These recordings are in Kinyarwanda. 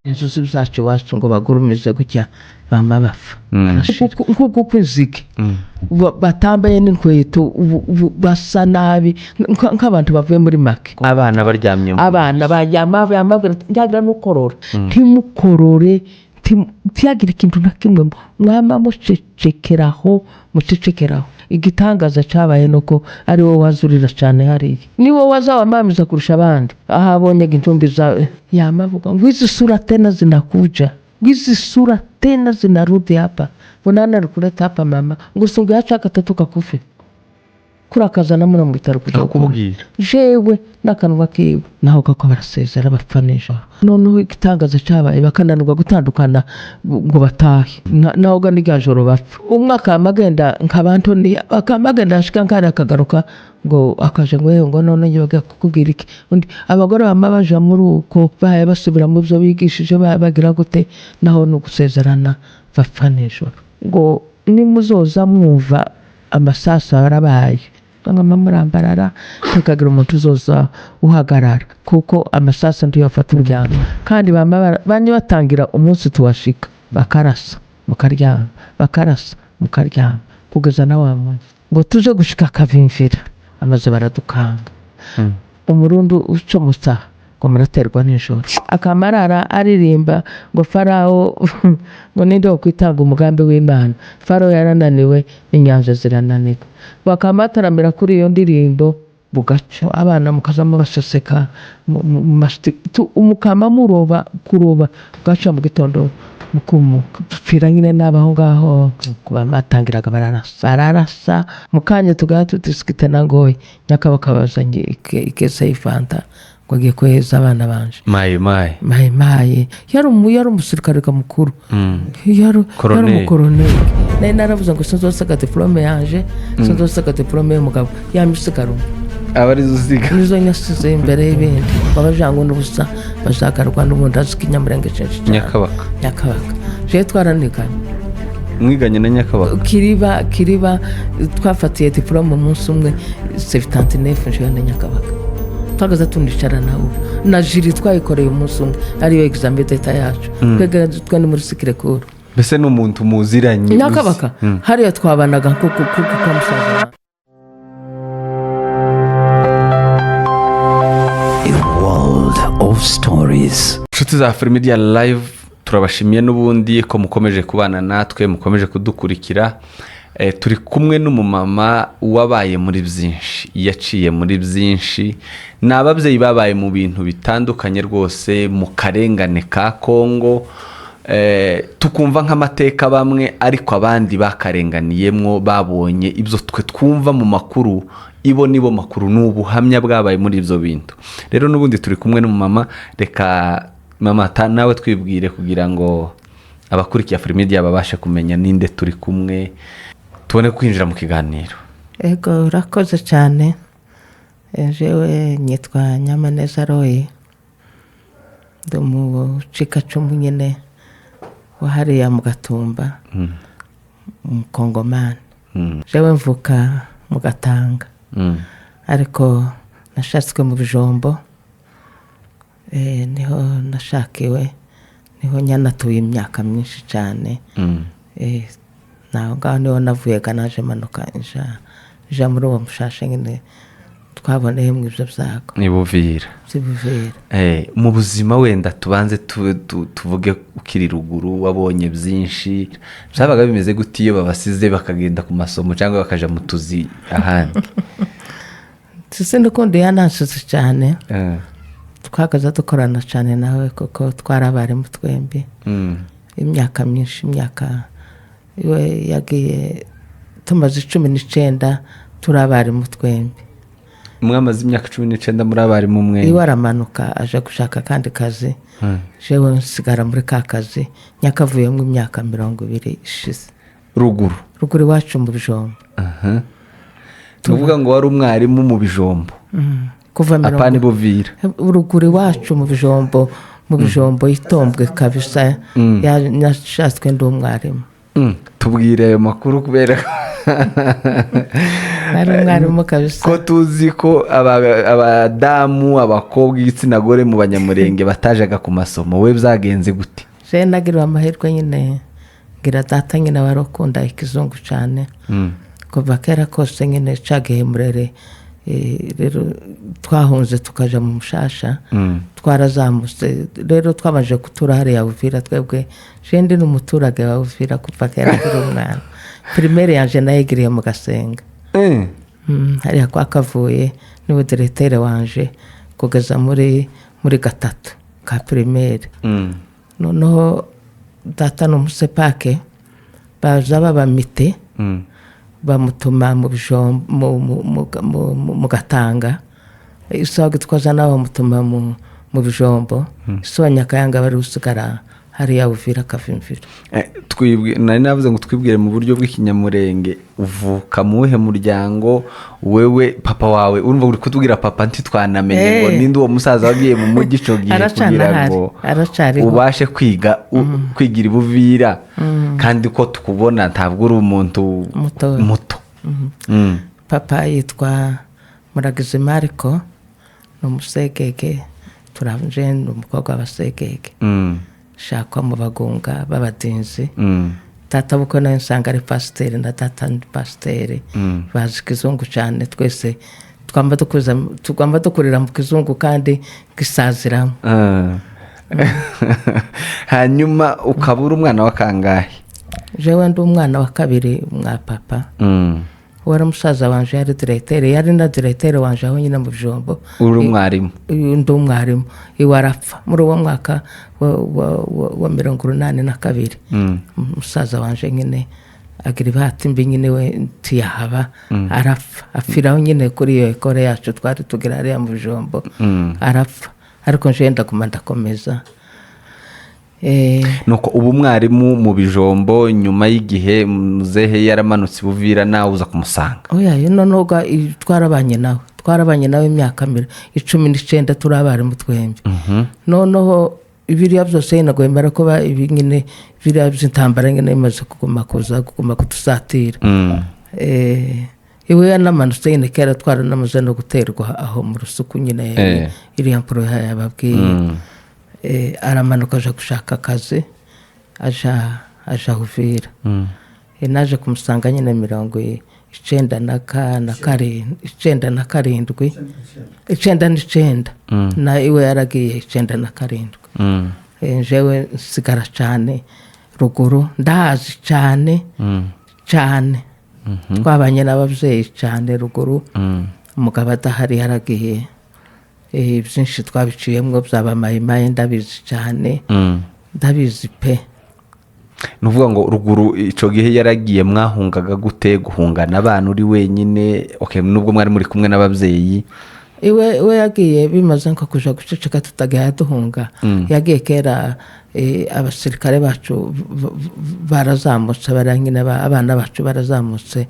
inzuzi zacu wacu ngo bagurumize gutya bama bapfa nkuko kwizike batambaye n'inkweto basa nabi nk'abantu bavuye muri make. Abana baryamye abana bajyama njyagira n'ukorora ntimukorore tiyagira ikintu na kimwe mwama mucecekeraho igitangaza cyabaye nuko ari wowe wazurira cyane hariya ni wowe wazawamamiza kurusha abandi aha abonye intumbi zawe yamavuga ngo hizi sura tena zinakuja, hizi sura tena zinarudi hapa, bunana rukuleta hapa mama ngo sungu yacu akatatu kakufe kurakazana muno mu bitaro kujya kubwira jewe n'akanwa kiwe naho kako barasezera bapfanisha noneho igitangaza cyabaye bakananirwa gutandukana ngo batahe naho ga nigajoro bapfa umwaka amagenda nk'abantu ni akamagenda ashika nkari akagaruka ngo akaje ngo none ngiye kukubwira iki undi abagore bamabaje muri uko baye basubira mu byo bigishije bagira gute naho no gusezerana bapfanisha ngo nimuzoza mwumva amasasa arabaye ngama murambarara tukagira umuntu uzoza uhagarara kuko amasasa ndiyo afata umuryango kandi bani batangira umunsi tuwashika bakarasa mukaryama kugeza na wa munsi ngo tuje gushika kavimvira amaze baradukanga umurundu ucomutsa ngo muraterwa n'ijoro akamarara aririmba ngo Farawo ngo ninde wo kwitanga umugambi w'Imana, Farawo yarananiwe inyanja zirananirwa bakamataramira kuri iyo ndirimbo bugaco abana mukazamo baseseka umukama muroba kuroba gaca mu gitondo mukupfira nyine nabaho ngaho kuba matangiraga bararasa mukanye tugaya tutisikite nangoye nyakabakabaza ikese ifanta kwagiye kweza abana banje mayi yari umusirikare mukuru yari umukoroneli naye naravuze ngo sinzosaka diplome yanje sinzosaka diplome y'umugabo yamisikaro abari zuziga nizo nyasize imbere y'ibindi babajango n'ubusa bazagarwa n'ubundi aziki Nyamurenge cece Nyakabaka je twaranikanye mwiganye na Nyakabaka kiriba twafatiye diplome umunsi umwe 79 nje na Nyakabaka twagaza tundicara nawo na jiri twayikoreye umunsi umwe ariyo examen d'etat yacu kwegera twani muri sikrekuru mbese n'umuntu muziranye Nyakabaka hariya twabanaga kuko musaza of stories. Nshuti za AFRIMEDIALIVE turabashimiye n'ubundi ko mukomeje kubana natwe mukomeje kudukurikira. Turi kumwe n'umumama wabaye muri byinshi yaciye muri byinshi n'ababyeyi babaye mu bintu bitandukanye rwose mu karengane ka Kongo tukumva nk'amateka bamwe ariko abandi bakarenganiyemwo babonye ibyo twe twumva mu makuru ibo nibo makuru n'ubuhamya bwabaye muri ibyo bintu. Rero n'ubundi turi kumwe n'umumama, reka mama nawe twibwire kugira ngo abakurikiye AFRIMEDIA babashe kumenya ninde turi kumwe tubone kwinjira mu kiganiro. Ego urakoze cyane. Jewe nyitwa Nyamaneza Roy mu cikacumu nyene wahariya mu Gatumba Mukongomani. Jewe mvuka mu Gatanga ariko nashatswe mu Bijombo niho nashakiwe niho nyanatuye imyaka myinshi cyane naho ngaho niho navuye naje manuka nja muri uwo mushashe nyine twaboneye mu ibyo byago ni Buvira mu buzima wenda tubanze tuvuge ukiri ruguru wabonye byinshi byabaga bimeze gute iyo babasize bakagenda ku masomo cyangwa bakaja mu tuzi ahandi? Ndikundi yanansize cyane twakaza dukorana cyane nawe kuko twarabari mu twembi imyaka myinshi iwe yagiye tumaze 19 turabari mu twembi. Mwamaze imyaka 19 muri abari mu mwe. Iwe aramanuka aje gushaka kandi kazi jewe nsigara muri ka kazi nyakavuye mu myaka 20 ishize ruguru wacu mu Bijombo. Tuvuga ngo wari umwarimu mu Bijombo kuva apani Buvira ruguru wacu mu Bijombo itombwe kabisa yashatswe ndi umwarimu. Tubwire ayo makuru kubera nari umwarimu kabisa ko tuzi ko abadamu abakobwa igitsina gore mu banyamulenge batajaga ku masomo we byagenze gute? je nagiriwe amahirwe nyine ngira data nyine warokunda ikizungu cyane kuva kera kose nyine cagiye murere rero twahunze tukaja mu Mushasha twarazamutse rero twamaje kutura hariya Uvira twebwe je ndi n'umuturage wa Uvira kuva kera kuri umwana primaire yanje nayigiriye mu Gasenga hariya kwa Kavuye niwe directeur wanje kugeza muri gatatu ka primaire noneho data n'umusepake baza babamite bamutuma mu bijombo mu Gatanga isaga twaza nawe mutuma mu bijombo sonya kayanga bari usigara hariya Uvira kavimvira. Nari navuze ngo twibwire mu buryo bw'ikinyamurenge uvuka muhe muryango wewe papa wawe urumva uri kutubwira papa ntitwanamenye ngo ninde uwo musaza wagiye mu mujyi cyo gihe kugira ngo ubashe kwigira Buvira kandi ko tukubona ntabwo uri umuntu muto. Papa yitwa Muragizi Mariko n'umusegege turavuje n'umukobwa w'abasegege shakwa mu Bagunga babadinzi tata buko nayo nsanga ari pasiteri na tata ni pasiteri bazi kizungu cyane twese twamba dukurira mu kizungu kandi gisaziramo. Hanyuma ukabura umwana wa kangahe? Jewe ndi umwana wa kabiri mwa papa wari musaza wanje yari directeur yari na directeur wanje aho nyina mu bijombo uri umwarimu ndi umwarimu iwarapfa muri uwo mwaka wa 82 musaza wanje nyine agira bahati mbi nyine we ntiyahaba arapfa afiraho nyine kuri iyo ekore yacu twari tugira ari mu bijombo arapfa ariko nje ndakomeza nuko ubu mwarimu mu bijombo nyuma y'igihe muzehe yaramanutse Buvira nawe uza kumusanga. Oya nonoga twarabanye nawe imyaka 19 turabari mu twembe noneho ibiriya byose nagwemera ko ibi nyine biriya by'intambara nyine imaze kuguma kutusatira iwe yanamanutse nyine kera twaranamaze no guterwa aho mu Rusuku nyine iri ampro yababwiye aramanuka aje gushaka akazi aja Uvira naje kumusanga nyine 97 na iwe yaragiye 97 jewe sigara cyane ruguru ndazi cyane twabanye n'abavyeyi cyane ruguru umugabo adahari yaragiye byinshi twabiciyemwo byabamayimaye ndabizi cyane ndabizi pe. Nuvuga ngo ruguru ico gihe yaragiye mwahungaga gute guhungana abantu uri wenyine nubwo mwari muri kumwe n'abavyeyi iwe yagiye bimaze nko kuja guceceka tutagiye duhunga yagiye kera abasirikare bacu barazamutse baranyine abana bacu barazamutse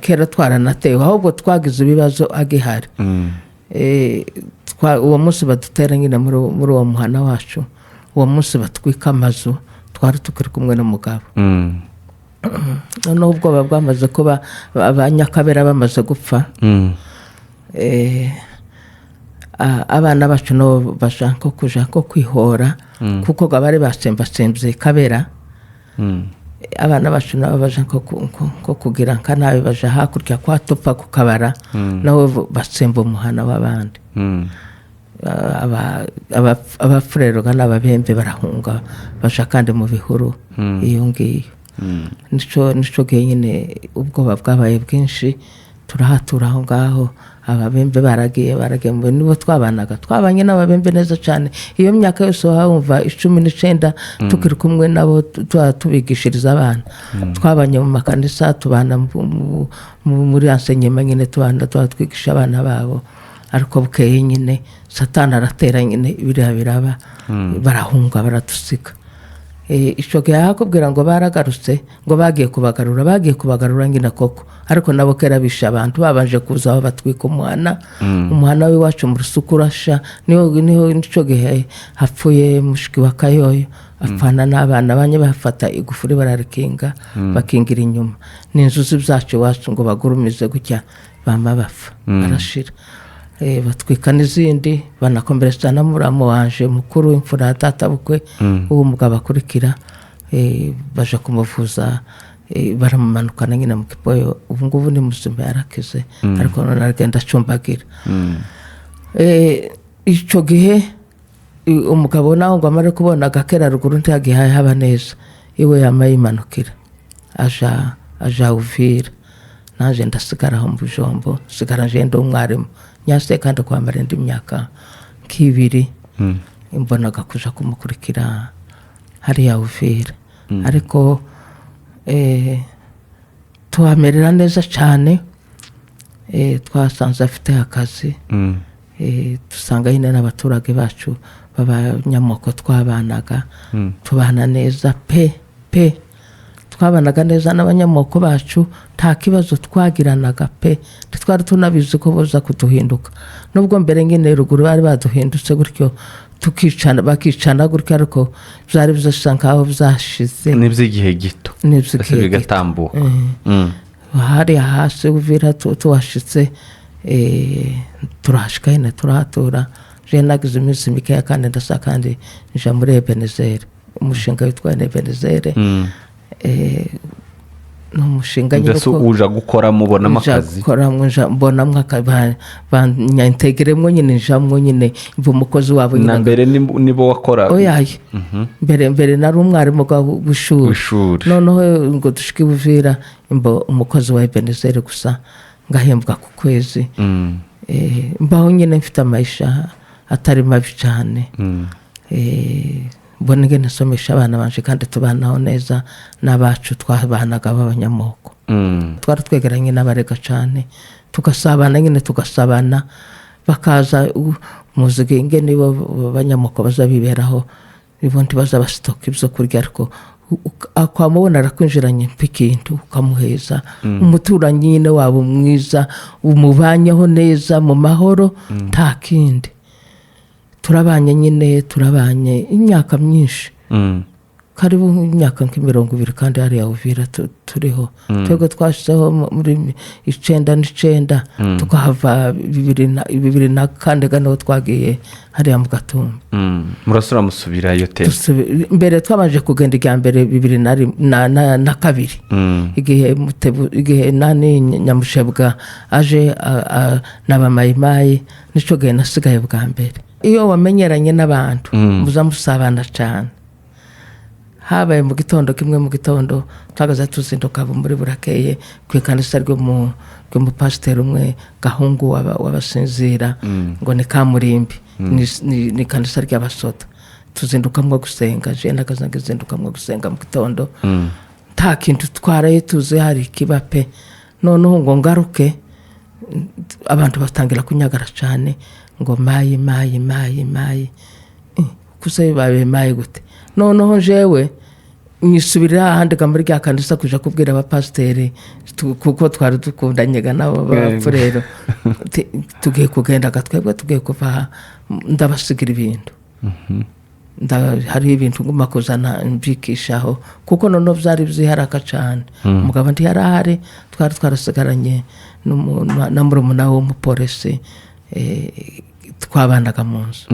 kera twaranatewe ahubwo twagize ibibazo agihari uwo munsi badutera nyine muri uwo muhana wacu uwo munsi batwika amazu twari tukiri kumwe n'umugabo noneho ubwoba bwamaze kuba abanyakabera bamaze gupfa abana bacu no bashaka kuja ko kwihora kuko bari basembye kabera abana bacu nabo baje ko kugira nkanabe baje hakurya kwa Topa ku Kabara naho basemba umuhana w'abandi abafurero kana ababembe barahunga baje kandi mu bihuru iyo ngiyo nico nyine ubwoba bwabaye bwinshi turahatura aho ngaho ababembe baragiye mu nibo twabanye n'ababembe neza cyane iyo myaka yose wumva 19 tukiri kumwe nabo tubigishiriza abana twabanye mu makanisa tubana muri enseignement nyine twigisha abana babo ariko bukeye nyine satani aratera nyine biraba barahunga baratusika ico gihe yakubwira ngo baragarutse ngo bagiye kubagarura ngina koko ariko nabo kera bisha abantu babanje kuza aho batwika umwana w'iwacu mu rusukurasha niho nico gihe hapfuye mushiki wa Kayoyo apfana n'abana banye bafata igufuri bararikinga bakingira inyuma n'inzuzi byacu wacu ngo bagurumize gutya bama bafa barashira batwika n'izindi banakomeretsa na muramo wanje mukuru imfura data bukwe uwo mugabo akurikira baje kumuvuza baramumanukana nyine mu kipoyo ubu ngubu ni muzima yarakize ariko none aragenda acumbagira ico gihe umugabo naho ngo amare kubona agakera ruguru ntiyagihaye haba neza iwe yamayimanukira aja Uvira naje ndasigaraho mu Bijombo sigara nje ndo umwarimu nyase kandi kwamara indi myaka nk'ibiri imbonaga kuja kumukurikira hariya Uvira ariko tuhamerera neza cyane twasanze afite akazi dusanga nyine n'abaturage bacu b'abanyamoko twabanaga tubana neza pe twabanaga neza n'abanyamoko bacu nta kibazo twagiranaga pe twari tunabizi ko boza kuduhinduka nubwo mbere nyine ruguru bari baduhindutse gutyo tukicana bakicana gutyo ariko byari bizasa nkaho byashize n'iby'igihe gito bigatambuka hari hasi Uvira tuhashitse turashika hino turahatura je nagize iminsi mikeya kandi ndasa kandi nja muri Ebenezeri umushinga witwa Ebenezeri n'umushinga nyine ko uja gukora mubona makazi gukora mbona mwaka banyantegeremwo nyine njamwo nyine mvu umukozi wabo nyine mbere nibo wakora oyaye mbere nari umwarimu w'ishuri noneho ngo dushike Uvira imbo umukozi wa Ebenezeri gusa ngahembwa ku kwezi mbaho nyine mfite amayisha atari mabi cyane mbona ngene nasomesha abana banje kandi tubanaho neza n'abacu twabanaga b'abanyamoko twari twegeranye n'abarega cyane tugasabana nyine tugasabana bakaza muzige ngene bo banyamoko bazabiberaho ibundi bazabasitoka ibyo kurya ariko akwamubona arakwinjiranye mpikintu ukamuheza umuturanyi nyine wabo mwiza umubanyeho neza mu mahoro nta kindi turabanye nyine imyaka myinshi karibu imyaka nk'20 kandi hari ya Uvira turiho twego twashizeho muri 19 tukahava 2004 gano twagiye hari ya mu Gatumba murasura musubirayo te mbere twabanje kugenda ijya mbere 2002 igihe nani Nyamushebwa aje n'abamayimayi nico gihe nasigaye bwa mbere iyo wamenyeranye n'abantu muza musabana cyane habaye mu gitondo kimwe mu gitondo twagaza tuzinduka muri burakeye kwikanisa ryo mu pastor umwe gahungu wabasinzira ngo ni Kamurimbi ni kanisa ry'abasoda tuzindukamwe gusenga je nakazange zindukamwe gusenga mu gitondo nta kintu twaraye tuze hari kibape noneho ngo ngaruke abantu batangira kunyagara cyane ngo mayi kusa babe mayi gute noneho jewe nisubira ahandi muri rya kanisa kuja kubwira abapasteri kuko twari dukundanyega nabo bapfurero tugiye kugenda gatwebwe tugiye kuva ndabasigira ibintu hari ibintu nguma kuzana mbikishaho kuko noneho byari byiharaka cyane umugabo ndi yarahari twari twarasigaranye na murumuna w'umupolisi twabanaga mu nzu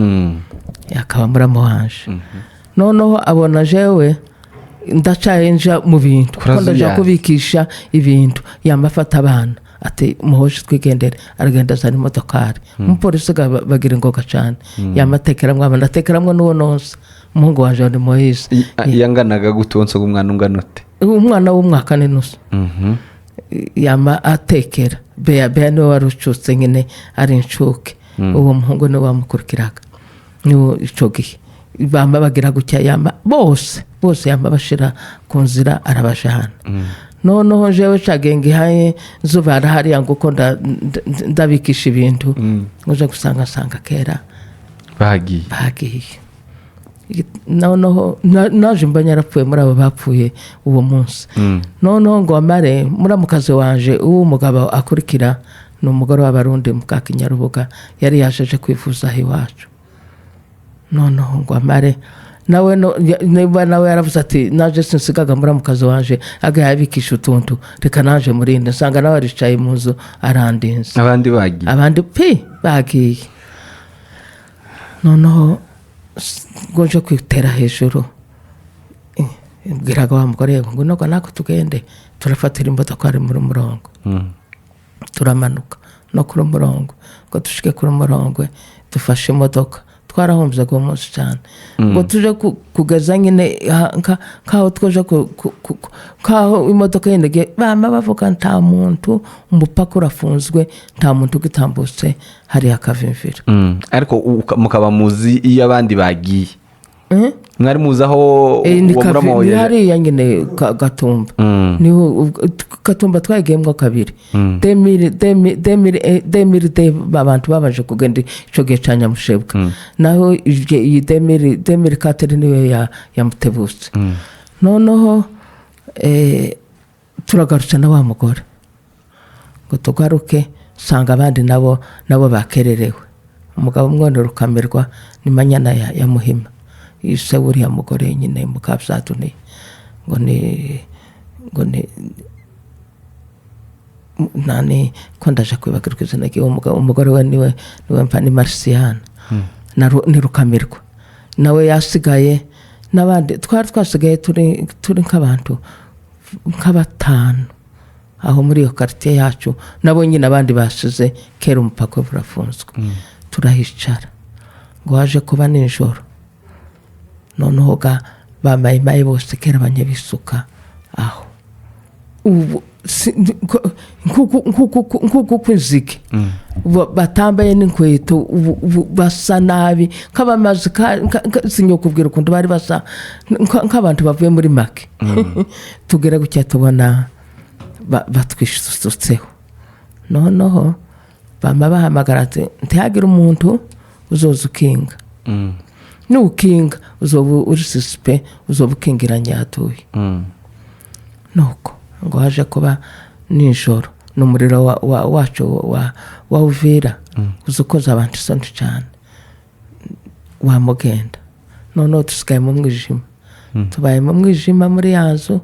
yakaba muramo wanje noneho abona jewe ndacayenja mu bintu kuko ndaja kubikisha ibintu yamafata abana ati muhoje twigendere aragenda azana imodokari umupolisi bagira ingoga cyane yamatekeramwe abana atekeramwe n'uwo nonse umuhungu wanje ni Moise yanganaga gutonsa umwana unganote umwana w'umwaka n'inusu yama atekera bea niwe warucutse nyine ari inshuke uwo muhungu niwe wamukurikiraga niwo ico gihe bamba bagira gutya yama bose yama bashira ku nzira arabajana noneho jewe cagenge haye zuba arahari yangu ko ndabikisha ibintu uje gusanga kera bagiye noneho naje mba yarapfuye muri abo bapfuye uwo munsi noneho ngo amare muramukazi wanje uwo mugabo akurikira ni umugore w'abarundi mu Kinyarubuga yari yajeje kwivuza iwacu noneho ngo amare nawe nawe yaravuze ati naje sinsigaga muramukazi wanje agayabikisha utuntu reka naje murinde nsanga nawe aricaye mu nzu arandinze abandi bagiye noneho goje kwitera hejuru bwiraga wa mugore ngo noko nako tugende turafatira imodoka ari muri murongo turamanuka no kuri murongo ngo dushike kuri murongo dufashe imodoka twarahombye go munsi cyane ngo tuje kugeza nyine kaho twoje kaho imodoka yendege bama bavuga nta muntu umupaka urafunzwe nta muntu gitambutse hari akavimvira ariko mukaba muzi iyo abandi bagiye mwari muzi aho muramo yari yanyine Gatumba niho Gatumba twagiyemo kabiri 2000 abantu babaje kugenda ico gihe ca Nyamushebwa naho iyi 2004 niwe yamutebutse noneho turagarutse na wa mugore ngo tugaruke sanga abandi nabo bakererewe umugabo umwone rukamirwa ni manyana ya Muhima ise buriya mugore nyine mu Kabsatuni ngo ni nani ko ndaje kwibagirwa izina umugore we niwe mpani Marciana ni rukamirwa nawe yasigaye nabandi twasigaye turi nk'abantu nk'abatanu aho muri iyo quartier yacu nabo nyine abandi basize kera umupaka burafunzwe turahicara ngo haje kuba nijoro noneho ga bamayimaye bose kera banyabisuka aho ubu nkuko kwizike batambaye n'inkweto basa nabi nk'abamazi sinyokubwira ukuntu bari basa nk'abantu bavuye muri make tugera gutya tubona batwisutseho noneho bama bahamagara ati ntihagire umuntu uzoza ukinga nukinga uzoba uri suspect uzoba ukingira nyatuye nuko ngo haje kuba nijoro n'umuriro wacu wa uvira uzukoza abantu isoni cyane wamugenda noneho tusigaye mu mwijima tubaye mu mwijima muri yanzu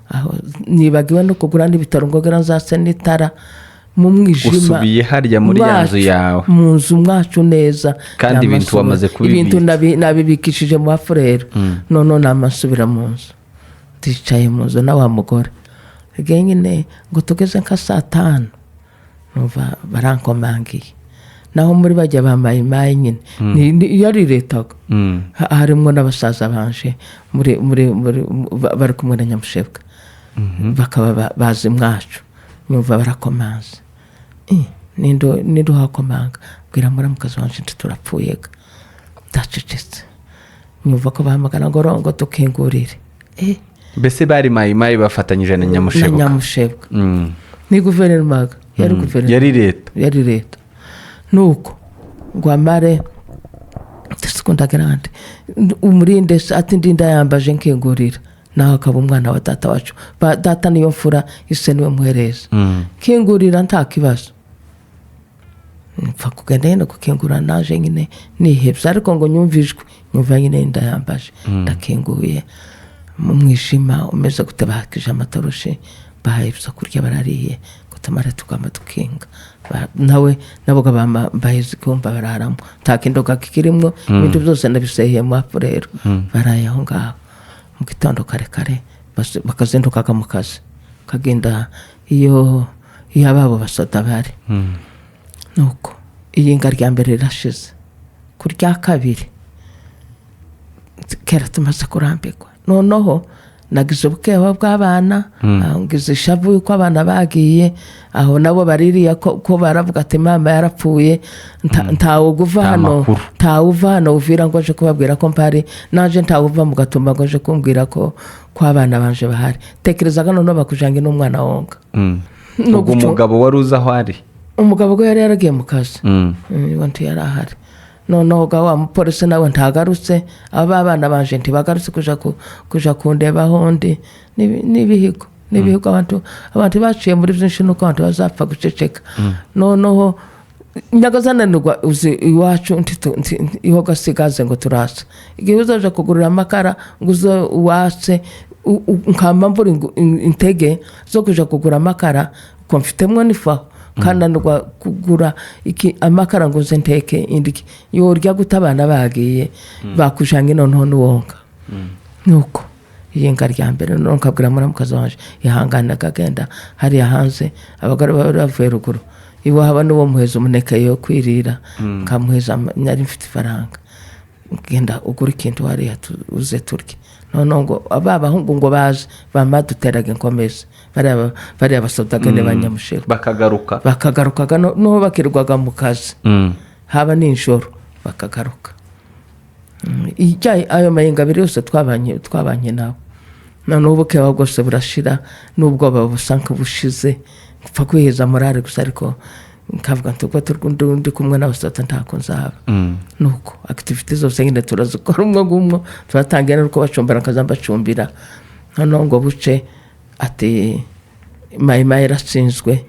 aho nibagiwe no kugura n'ibitaro ngo gara nzase n'itara mu mwijima usubiye harya muri yanzu yawe mu nzu mwacu neza kandi ibintu wamaze kubibika ibintu nabibikishije mu bafurero none namasubira mu nzu ticaye mu nzu na wa mugore nyine ngo tugeze nka 5:00 numva barankomangiye naho muri bajya bamayimaye nyine yari letaga harimo n'abasaza banje muri bari kumwe na Nyamushebwa bakaba bazi mwacu numva barakomanze nindo hakomanga bwira muramukazi wanje turapfuyega ndacecetse nyumva ko bahamagara ngo tukingurire mbese bari mayimaye bafatanyije na Nyamushebwa ni guverinoma yari leta nuko ngo amare sekunda grande umurinde ati ndinda yambaje nkingurira naho akaba umwana wa data wacu data niyo mfura ise niwe muhereza kingurira nta kibazo mfa kugenda no kukingura naje nyine nihebye ariko ngo nyumvijwe nyumva nyine ndayambaje ndakinguye mu mwijima umeze gutabakije amatoroshi bahayibyo kurya barariye gutamara tukama tukinga nawe naboga baheze kumba bararamo takindoga kikirimo ibintu byose nabiseye mu afurero baraye aho ngaho mu gitondo kare bakazindukaga mu kazi kagenda iyo ababo basoda bari nuko iyi ngarya mbere rashize kurya kabiri kera tumaze kurambirwa noneho nagize ubukeba bw'abana ngize ishavu yuko abana bagiye aho nabo baririya ko baravuga ati mama yarapfuye ntawe uva hano uvira ngo aje kubabwira ko mpari naje ntawe uva mu Gatumba ngo aje kumbwira ko abana banje bahari tekerezaga none bakujanye n'umwana wonga ubwo umugabo wari uza aho ari umugabo go yari yaragiye mu kazi wantu yari ahari noneho ga wa mupolisi nawe ntagarutse aba bana banje ntibagarutse kuja kundeba hondi nibihigo abantu baciye muri byinshi nuko abantu bazapfa guceceka noneho nyagazananirwa uzi iwacu iho gasigaze ngo turasa igihe uzaje kugurira amakara ngo uzo watse nkamba mvura intege zo kuja kugura amakara ko mfitemwe nifaho kananirwa kugura amakara ngo uze nteke indiki yorya gutabana bagiye bakujanye noneho nuwonga nuko iyenga rya mbere none nkabwira muramukazi wanje ihangana kagenda hari hanze abagore bavuye ruguru iwe haba n'uwo muheza umuneke yo kwirira nkamuheza nyari mfite ifaranga genda ugura ikintu hariya uze turye none ngo abahungu ngo baje bamaduteraga inkomezi bari abasodaga ne banyamushero bakagaruka no bakirwaga mu kazi haba n'injoro bakagaruka ijya ayo mayingabire yose twabanye nawe none ubuke bwose burashira nubwo babusanka bushize gupfa kwiheza morale gusa ariko nkavuga ndi kumwe n'abasota ntako nzaba nuko activity zose nyine turazikora umwe turatangira nuko bacumbira akazamba cumbira none ngo buce ati mayima yaratsinzwe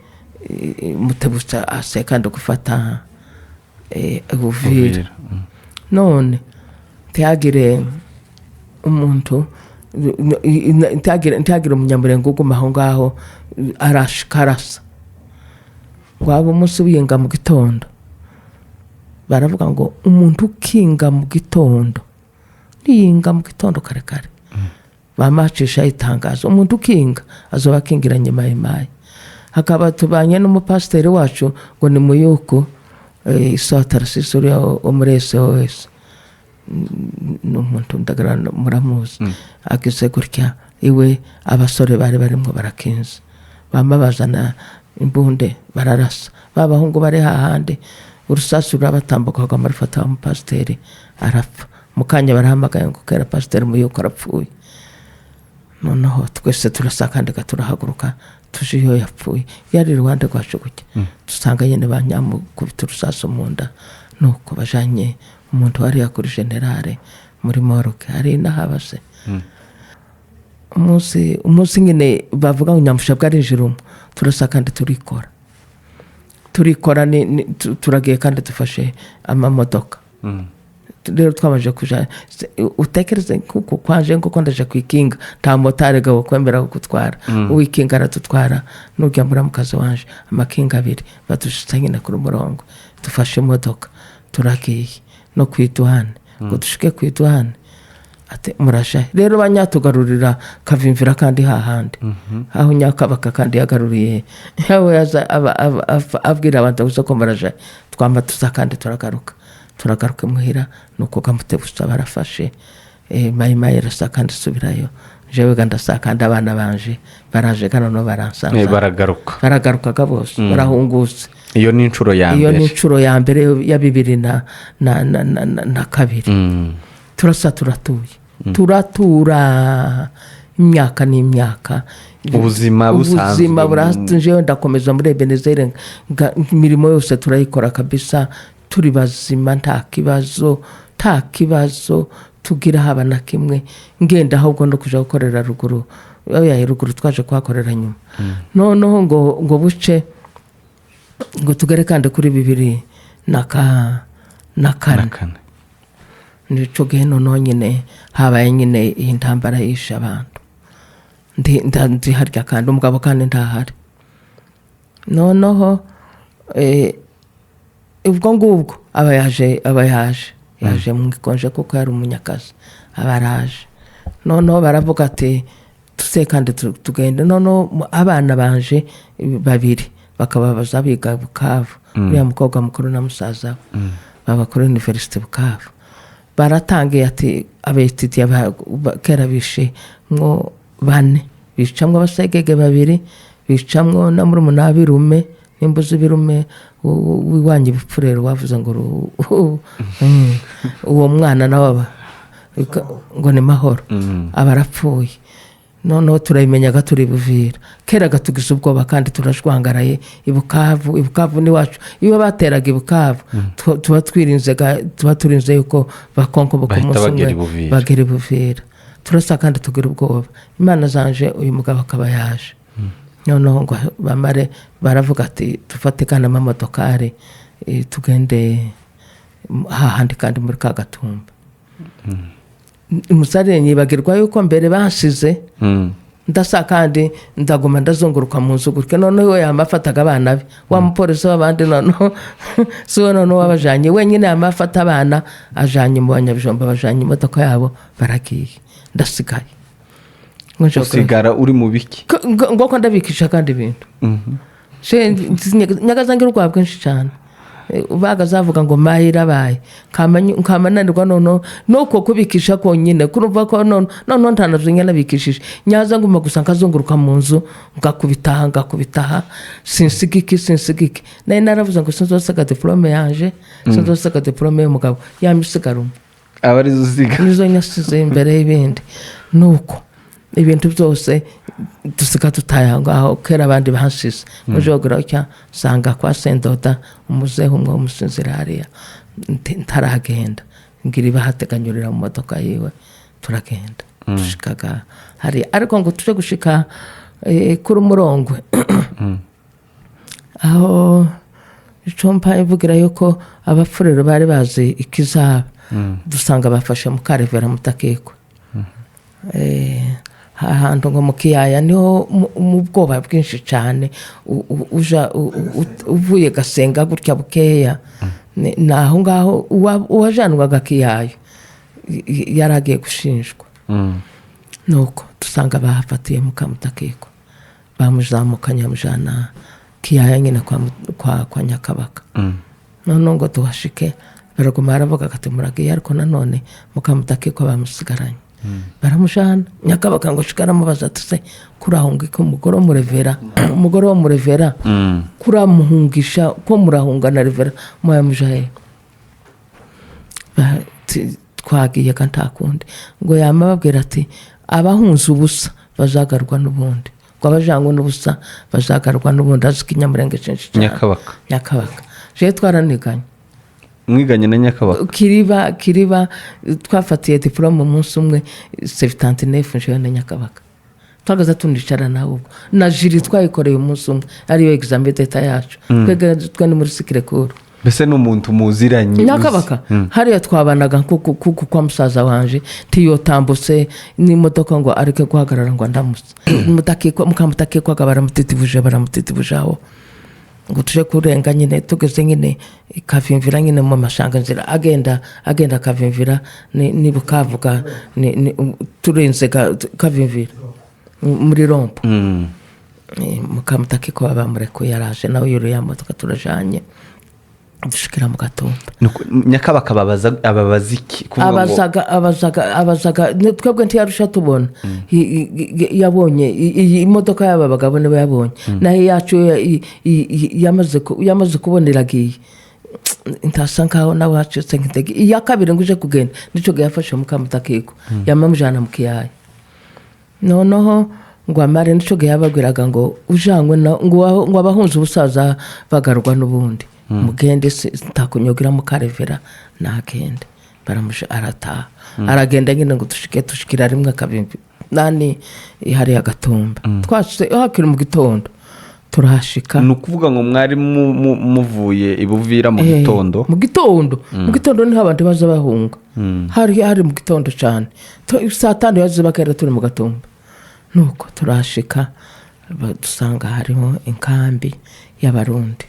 mutebutsa asekanda gufata ubuvira none ntihagire umuntu ntihagire umunyamurenge uguma aho ngaho arashikarasa waba umunsi w'iyinga mu gitondo baravuga ngo umuntu ukinga mu gitondo niyinga mu gitondo kare bamacisha itangazo umuntu ukinga azoba akingiranye mayimayi hakaba tubanye n'umupasiteri wacu ngo ni muyuko isotarasisi uriya muri SOS n'umuntu ndagarana muramuzi ageze gutya iwe abasore bari barimo barakinza bamabazana imbunde bararasa babahungu bari hahande urusasu rurabatambukaga muri fata wa mupasiteri arapfa mukanya barahamagaye ngo kera pasiteri muyuko arapfuye noneho twese turasakandika turahaguruka tuje iyo yapfuye yari iruhande rwacu gutya dusanga nyine banyamukubita urusasu mu nda nuko bajanye umuntu wari yakuri generale muri Moroke ari nahabase umunsi nyine bavuga ngo nyamushabwa ari ijuru turasakandi turikora turagiye kandi dufashe amamodoka rero twamaje kuja utekereze kuko kwaje ngo ndaje kwikinga nta motari gawo kwemera gutwara uwikinga aratutwara n'ujya muri mukazi wanje amakinga abiri badushitse nyine ku murongo dufashe imodoka turagiye no kwiduhane ngo dushike kwiduhane ate murasha rero banyatugarurira kavimvira kandi hahandi aho nyakabaka kandi yagaruriye yawe yaza abwira abantu gusa ko maraje twamba tuzakandi turagaruka muhira nuko gamutebusha barafashe mayima yarasa kandi subirayo jewe ganda sakanda abana banje baraje kana no baransanza baragaruka bose barahungutse iyo ni incuro ya mbere ya 2002 turasa turatura imyaka n'imyaka ubuzima buratunje ndakomeza muri Ebenezer imirimo yose turayikora kabisa turi bazima nta kibazo tugira haba na kimwe ngenda ahubwo no kuja gukorera ruguru ruguru twaje kwakorera nyuma noneho ngo buce ngo tugere kandi kuri 2004 nico geno nonyine habaye nyine intambara yisha abantu ndi harya kandi umugabo kandi ntahari noneho ubwo ngubwo abayaje mu gikonje kuko yari umunyakazi abaraje noneho baravuga ati tusekande tugende noneho abana banje babiri bakababaza biga Bukavu uriya mukobwa mukuru na musaza baba kuri University Bukavu baratangiye ati abetidiye kera bishe ngo bane bicamwe abasegege babiri bicamwe na muri munabirume nimbuzi birume wiwanye bipfurero wavuze ngo uwo mwana nawe ngo ni mahoro abarapfuye noneho turayimenyaga turi Buvira kera gatugize ubwoba kandi turashwangaraye ibukavu ni wacu iyo bateraga ibukavu tuba turinze yuko bakonkoboka umunsi umwe bagera Buvira turasa kandi tugira ubwoba Imana zanje uyu mugabo akaba yaje noneho ngo bamare baravuga ati tufate kana amamodokari tugende hahandi kandi muri ka Gatumba umusare nyibagirwa yuko mbere basize ndasa kandi ndagoma ndazunguruka mu nzu gutya noneho yamafataga abana be wa mupolisi w'abandi noneho so noneho wabajanye wenyine yamafata abana ajanye mu banyabijomba bajanye imodoka yabo baragiye ndasigaye usigara uri mu biki ngoko ndabikisha kandi ibintu nyagazangira urwabwe nshi cyane bagazavuga ngo mahira baye kamananirwa nuko kubikisha konyine kurumva ko none ntanazunya nabikishije nyaza nguma gusa nkazunguruka mu nzu ngakubitaha sinsigiki naye naravuze ngo sinzosaka diplome yanje sinzosaka diplome y'umugabo yamisigarumo abari zuziga nizo nyasize imbere y'ibindi nuko ibintu byose dusika tutayangaho kera abandi bahasize mujogera cya sanga kwa Sendoda umuzeho umwe umusinzira hariya ntaragenda ngira bahateganyurira mu modoka yiwe turagenda dushikaga hari ariko ngo tuje gushika kuri Umurongwe aho icompa ivugira yuko abafurero bari bazi ikizaba dusanga bafashe mu karevera mutakekwa ahantu ngo mu kiyaya niho mu bwoba bwinshi cyane uvuye Gasenga gutya bukeya naho ngaho uwajanwaga kiyayo yaragiye gushinjwa nuko dusanga bahafatiye mu Kamutakeko bamuzamukanye amujana kiyaya nyine kwa Nyakabaka none ngo tuhashike baraguma baravuga ati muragiye ariko nanone mu Kamutakeko bamusigaranye baramujana Nyakabaka ngo shikara mubaza tuse kurahunga ko umugore wo murevera kuramuhungisha ko murahunga na revera moya mujaye twagiye kantakundi ngo yamababwira ati abahunze ubusa bazagarwa n'ubundi ngo abajangwe n'ubusa bazagarwa n'ubundi azikinyamurenge censhi Nyakabaka je twaraniganye mwiganye na Nyakabaka kiriba twafatiye diplome umunsi umwe 79 nje na Nyakabaka twagaza tundicara nawo na jiri twayikoreye umunsi umwe ariyo examen d'etat yacu twega ni muri sikrekuru bese n'umuntu muziranye Nyakabaka hariya twabanaga kwa musaza wanje tiyotambutse n'imodoka ngo areke guhagarara ngo ndamutse mukamutakekwa baramutitibuje aho ngo tuje kurenga nyine tugeze nyine kavimvira nyine mu mashanga nzira agenda kavimvira ni bukavuga turenze kavimvira muri rompo mukamutakekwa bamureko yaraje nawe yoro yamodoka turajanye dushikira mu Gatumba Nyakabaka ababaziki abazaga twebwe ntiyarusha tubona yabonye iyi imodoka y'aba bagabo nibo yabonye naye yacu yamaze kuboneragiye intasa nkaho nawe hacitse nk'itege iya kabiri ngo uje kugenda nico yafashe mu Kamutakeko yamamujana mu kiyaya noneho ngo amare nico yabagwiraga ngo ujangwe ngo abahunze ubusaza bagarwa n'ubundi mugende takunyogira mu karevera nagende baramusha arataha aragenda nyine ngo tushikira rimwe kabimbi nani hari Gatumba twashye hakiri mu gitondo turahashika nukuvuga ngo mwari muvuye ibuvira mu gitondo niho abantu baza bahunga hari mu gitondo cyane saa 5 yaje bakera turi mu Gatumba nuko turahashika dusanga harimo inkambi y'abarundi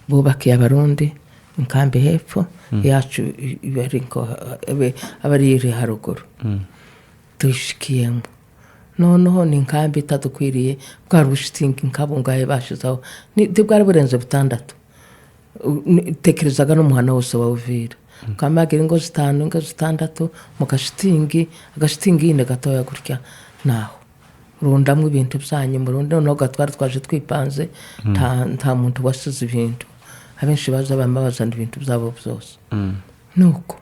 bubakiye abarundi inkambi hepfo yacu abari haruguru dushikiyemo noneho ni inkambi itadukwiriye bwari ubushitingi nkabungaye bashizaho bwari burenze 6 tekerezaga n'umuhana wose wa Uvira kamagira ingo 5 ingo 6 mu agashitingi yine gatoya gutya naho rundamwe ibintu byanyu mu rundi no gatwara twaje twipanze nta muntu wasize ibintu abenshi baza bamabazana ibintu byabo byose nuko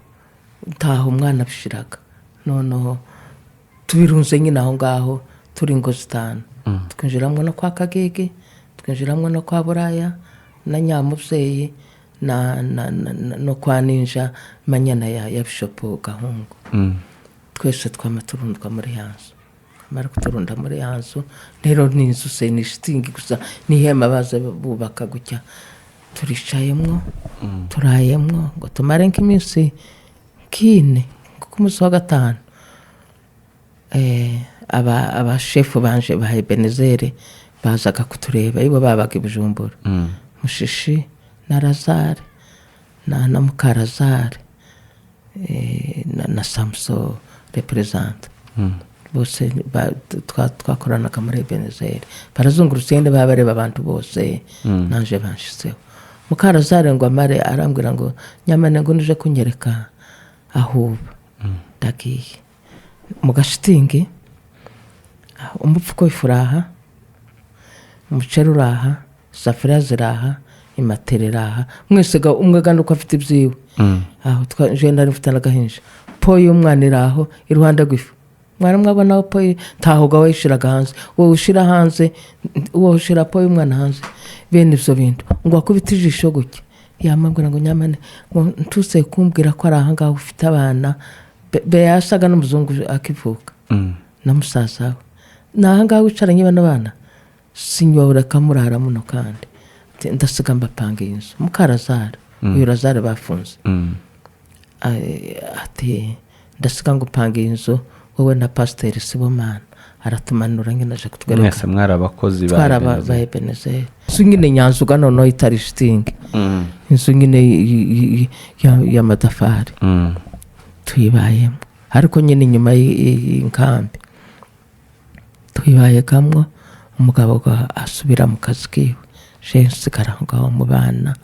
taho umwana bishiraga noneho tubirunze nyine aho ngaho turi ngo zitanu twinjiramwo no kwa Kagege twinjiramwo no kwa Buraya na Nyamubyeyi no kwa Ninja Manyana ya Bishop Gahungu twese twamaturundwa muri yanzu mara kuturunda muri yanzu rero n'inzu se ni shitingi gusa n'ihema baza bubaka gutya turicayemwo turayemwo ngo tumare nk'iminsi kine kuko umunsi wa gatanu aba shefu banje ba Ebenezeri bazaga kutureba ibo babaga i Bujumbura Mushishi na Lazare na Mukarazare na Samso represent bose twakoranaga muri Ebenezeri barazungurutse yende babareba abantu bose nanje banshizeho Mukarazare ngo amare arambwira ngo nyamane ngo nije kunyereka ahuba ndagiye mu gashitingi umupfuko ifuraha umuceri uraha safuriya ziraha imatereraha mwese umwe ganduka afite ibyiwe aho twaje ndari mfite n'agahinja poyi umwana iraho iruhande rw'ifu mwana mwabona aho poyi tahoga wishiraga hanze wowe ushira hanze wowe ushira poyi umwana hanze bene ivyo bintu ngo akubita ijisho gutya yamabwira ngo nyamane ngo ntuse kumbwira ko ari aha ngaho ufite abana be yasaga n'umuzungu akivuka na musaza we naha ngaho wicaranye bana bana sinyora kamurara muno kandi ndasiga mbapanga inzu Mukarazare uyu Lazare bafunze ati ndasiga ngo upanga inzu wowe na Pasteur Sibomana aratumanura ngene aje kutwereka mwese mwari abakozi ba Ebenezeri inzu nyine nyanzuga noneho itari shitingi inzu nyine y'amatafari tuyibayemo ariko nyine inyuma y'inkambi tuyibayegamwo umugabo asubira mu kazi kiwe nsigara aho ngaho mu bana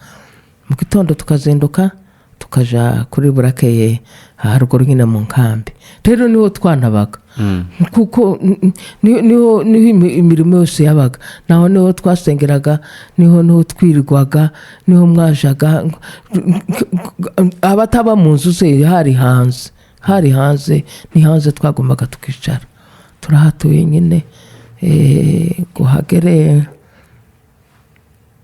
mu gitondo tukazinduka tukaja kuri Burakeye haruguru nyine mu nkambi rero niho twanabaga kuko niho imirimo yose yabaga naho niho twasengeraga niho twirirwaga niho mwajaga abataba mu nzu se hari hanze ni hanze twagombaga tukicara turahatuye nyine guhagere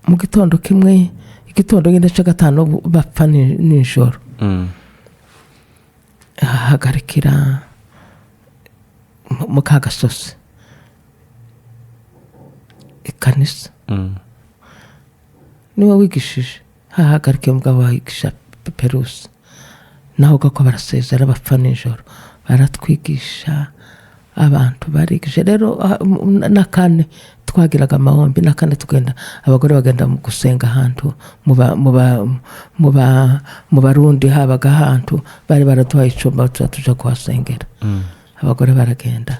mu gitondo kimwe igitondo nyine cya gatanu bapfa nijoro hagarikira mu Kagasozi ikanisa niwe wigishije hahagarikiye umugabo wahigisha Perusi naho gako barasezera bapfa nijoro baratwigisha abantu barigije rero nakane twagiraga amahombi nakane tugenda abagore bagenda mu gusenga ahantu mu Barundi habaga ahantu bari baraduhaye icumba tuja kuhasengera abagore baragenda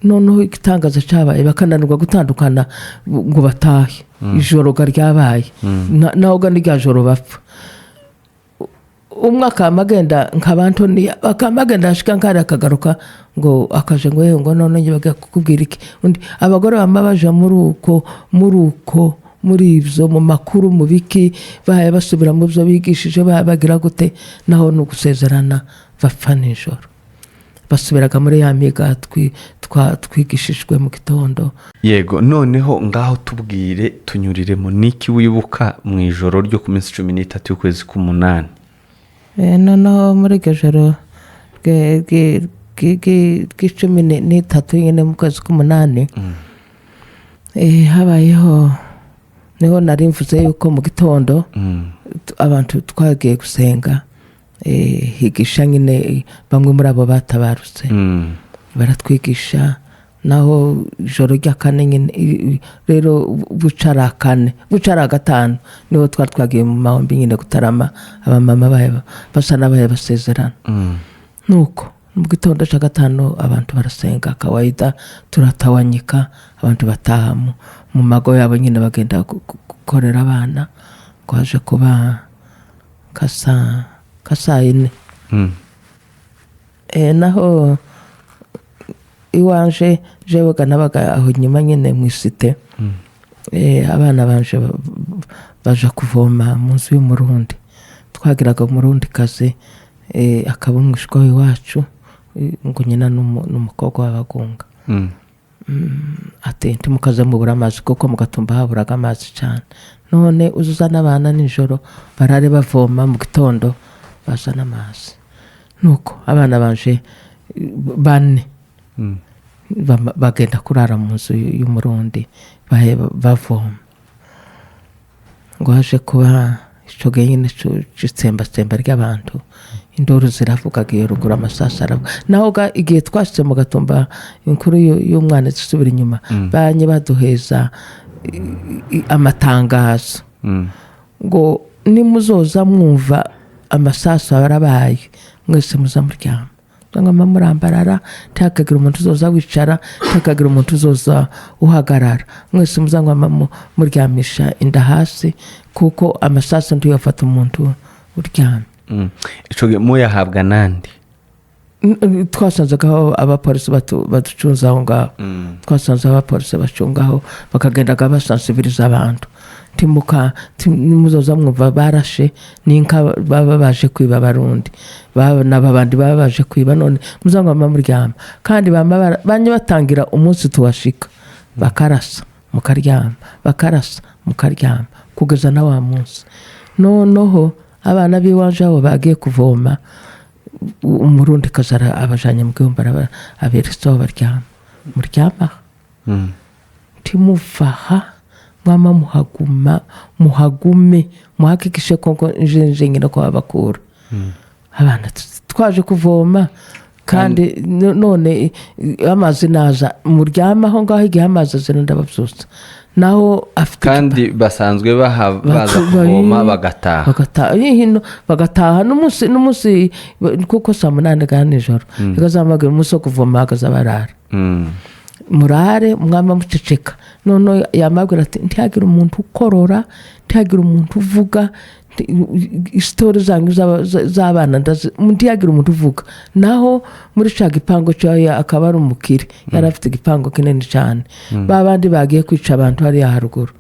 noneho igitangaza cyabaye bakananirwa gutandukana ngo batahe ijoro ryabaye naho gani rya joro bapfa umwaka amagenda nk'abantoni akamagenda ashika nkari akagaruka ngo akaje ngo none ngibaga kukubwira iki undi abagore bamabaje muri ivyo mu makuru mu biki baye basubira mu byo bigishije bagira gute naho no gusezerana bapfa nijoro basubiraga muri ya miga twigishijwe mu gitondo yego noneho ngaho tubwire tunyuriremo niki wibuka mu ijoro ryo ku minsi 13 y'ukwezi k'umunani noneho muri gejoro bw'icumi n'itatu nyine mu kwezi k'umunani habayeho niho nari mvuze yuko mu gitondo abantu twagiye gusenga higisha nyine bamwe muri abo batabarutse baratwigisha naho ijoro rya kane nyine rero bucara gatanu niho twagiye mu mahombi nyine gutarama abamama baye basa n'abaye basezerana nuko mu gitondo cya gatanu abantu barasenga kawaida turatawanyika abantu bataha mu mago yabo nyine bagenda gukorera abana kwaje kuba kasayine naho iwanje jewe nabaga aho nyuma nyine mu isite abana banje baje kuvoma mu nzu y'umurundi twagiraga umurundi kazi akaba umwishwa wacu ngo nyina n'umukobwa w'abagunga ati ntimukaze mubura amazi kuko mu Gatumba haburaga amazi cyane, none uzuzana abana nijoro barare bavoma mu gitondo bazana amazi. Nuko abana banje 4 bagenda kurara mu nzu y'umurundi bavoma. Ngo haje kuba ico gene cyitsemba ry'abantu, indoro ziravugaga iyo rugura amasasa aravuga. Naho igihe twashitse mu Gatumba inkuru y'umwana zisubira inyuma banye baduheza amatangazo ngo nimuzoza mwumva amasaso barabaye mwese muzamuryama, ngama murambarara, ntakagira umuntu uzoza wicara, ntakagira umuntu uzoza uhagarara, mwese muzangwa muryamisha inda hasi kuko amasaso ndiyo afata umuntu uryamye. Ico muyahabwa nandi? Twasanzeho abapolisi baducunza aho ngaho, twasanze abapolisi bacungaho bakagendaga basansibiriza abantu, nimuzoza mwumva barashe n'inka baba baje kwiba abarundi, n'abandi baba baje kwiba, none muzangwa muryama. Kandi banye batangira umunsi tuwashika bakarasa mukaryama, bakarasa mukaryama kugeza na wa munsi. Noneho abana biwanje abo bagiye kuvoma, umurundi kazara abajanye mu gihumba abereso baryama, muryama timuvaha mwama muhagume muhakikishe ko nje nyina ko abakura. Abana twaje kuvoma kandi none amazi naza muryama aho ngaho igihe amazi azana ndabavyusa. Naho afite kandi basanzwe baza kuvoma bagataha n'umunsi kuko saa 8 ga nijoro ikazamagira umunsi wo kuvoma hagaza barara. Murare mwama muceceka, none yamabwira ati ntiyagira umuntu ukorora, ntiyagira umuntu uvuga story zangu z'abana ntiyagira umuntu uvuga. Naho muri ca gipango cyayo akaba ari umukire, yari afite igipango kinini cyane, babandi bagiye kwica abantu hari haruguru,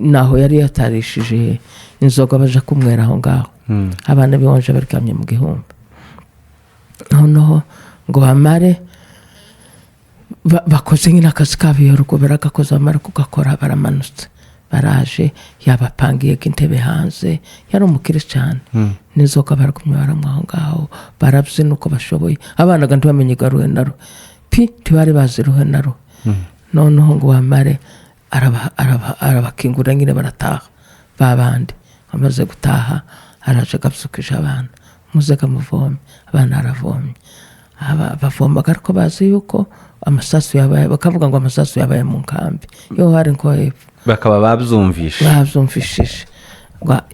naho yari yatarishije inzoga baje kumwera aho ngaho. Abana bibonje barikamye mu gihumba. Noneho ngo bamare bakoze nyina akazi kabiyo rugo baragakoze bamara kugakora baramanutse baraje yabapangiye intebe hanze, yari umukire cyane, nizoka barakumwe baramwaho ngaho barabyina uko bashoboye. Abana kandi bamenye garuhe naro tibari baziruhe naro. Noneho ngo bamare arabakingura nyine barataha. Babandi bamaze gutaha araje gapsukisha abana, muzeka muvome. Abana aravomye, bavoma ariko bazi yuko amasasu yabaye, bakavuga ngo amasasu yabaye mu nkambi yo hari nko hepfo, bakaba babyumvishije.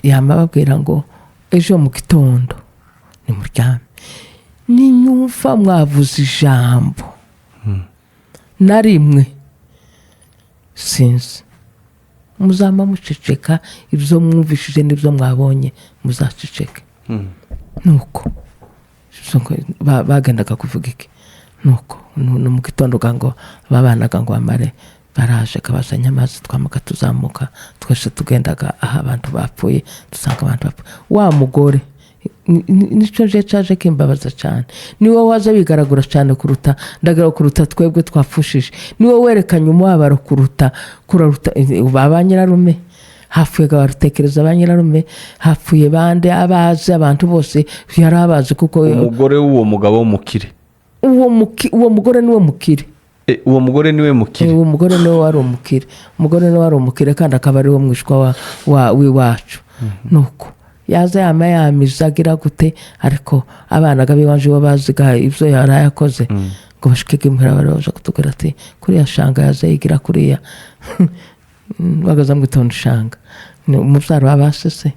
Yama babwira ngo ejo mu gitondo ni muryame, ninyumva mwavuze ijambo na rimwe sinzi, muzama muceceka, ibyo mwumvishije n'ibyo mwabonye muzaceceke. Nuko bagendaga kuvuga iki, nuko no mu gitondo ngo babanaga ngo amare baraje kabazanya amazi, twamaga tuzamuka twese tugendaga aha abantu bapfuye, dusanga abantu bapfuye. Wa mugore nico je caje kimbabaza cyane, niwe waza bigaragura cyane kuruta kuruta twebwe twapfushije, niwe werekanye umwabaro kuruta babanyirarume. Hapfuye barutekereza abanyirarume, hapfuye bande abazi abantu bose yarabazi kuko umugore w'uwo mugabo w'umukire, uwo mugore niwe mukire. Uwo mugore niwe mukire, uwo mugore niwe wari umukire, umugore niwe wari umukire kandi akaba ari wo mwishwa w'iwacu. Nuko yaza yamizagira gute, ariko abana gabiwanje babaziga ivyo yarayakoze ngo bashikike impera baraje kutugura ati kuriya shanga yaza yigira kuriya bagaza mu gitondo shanga ni umubyaro wabasese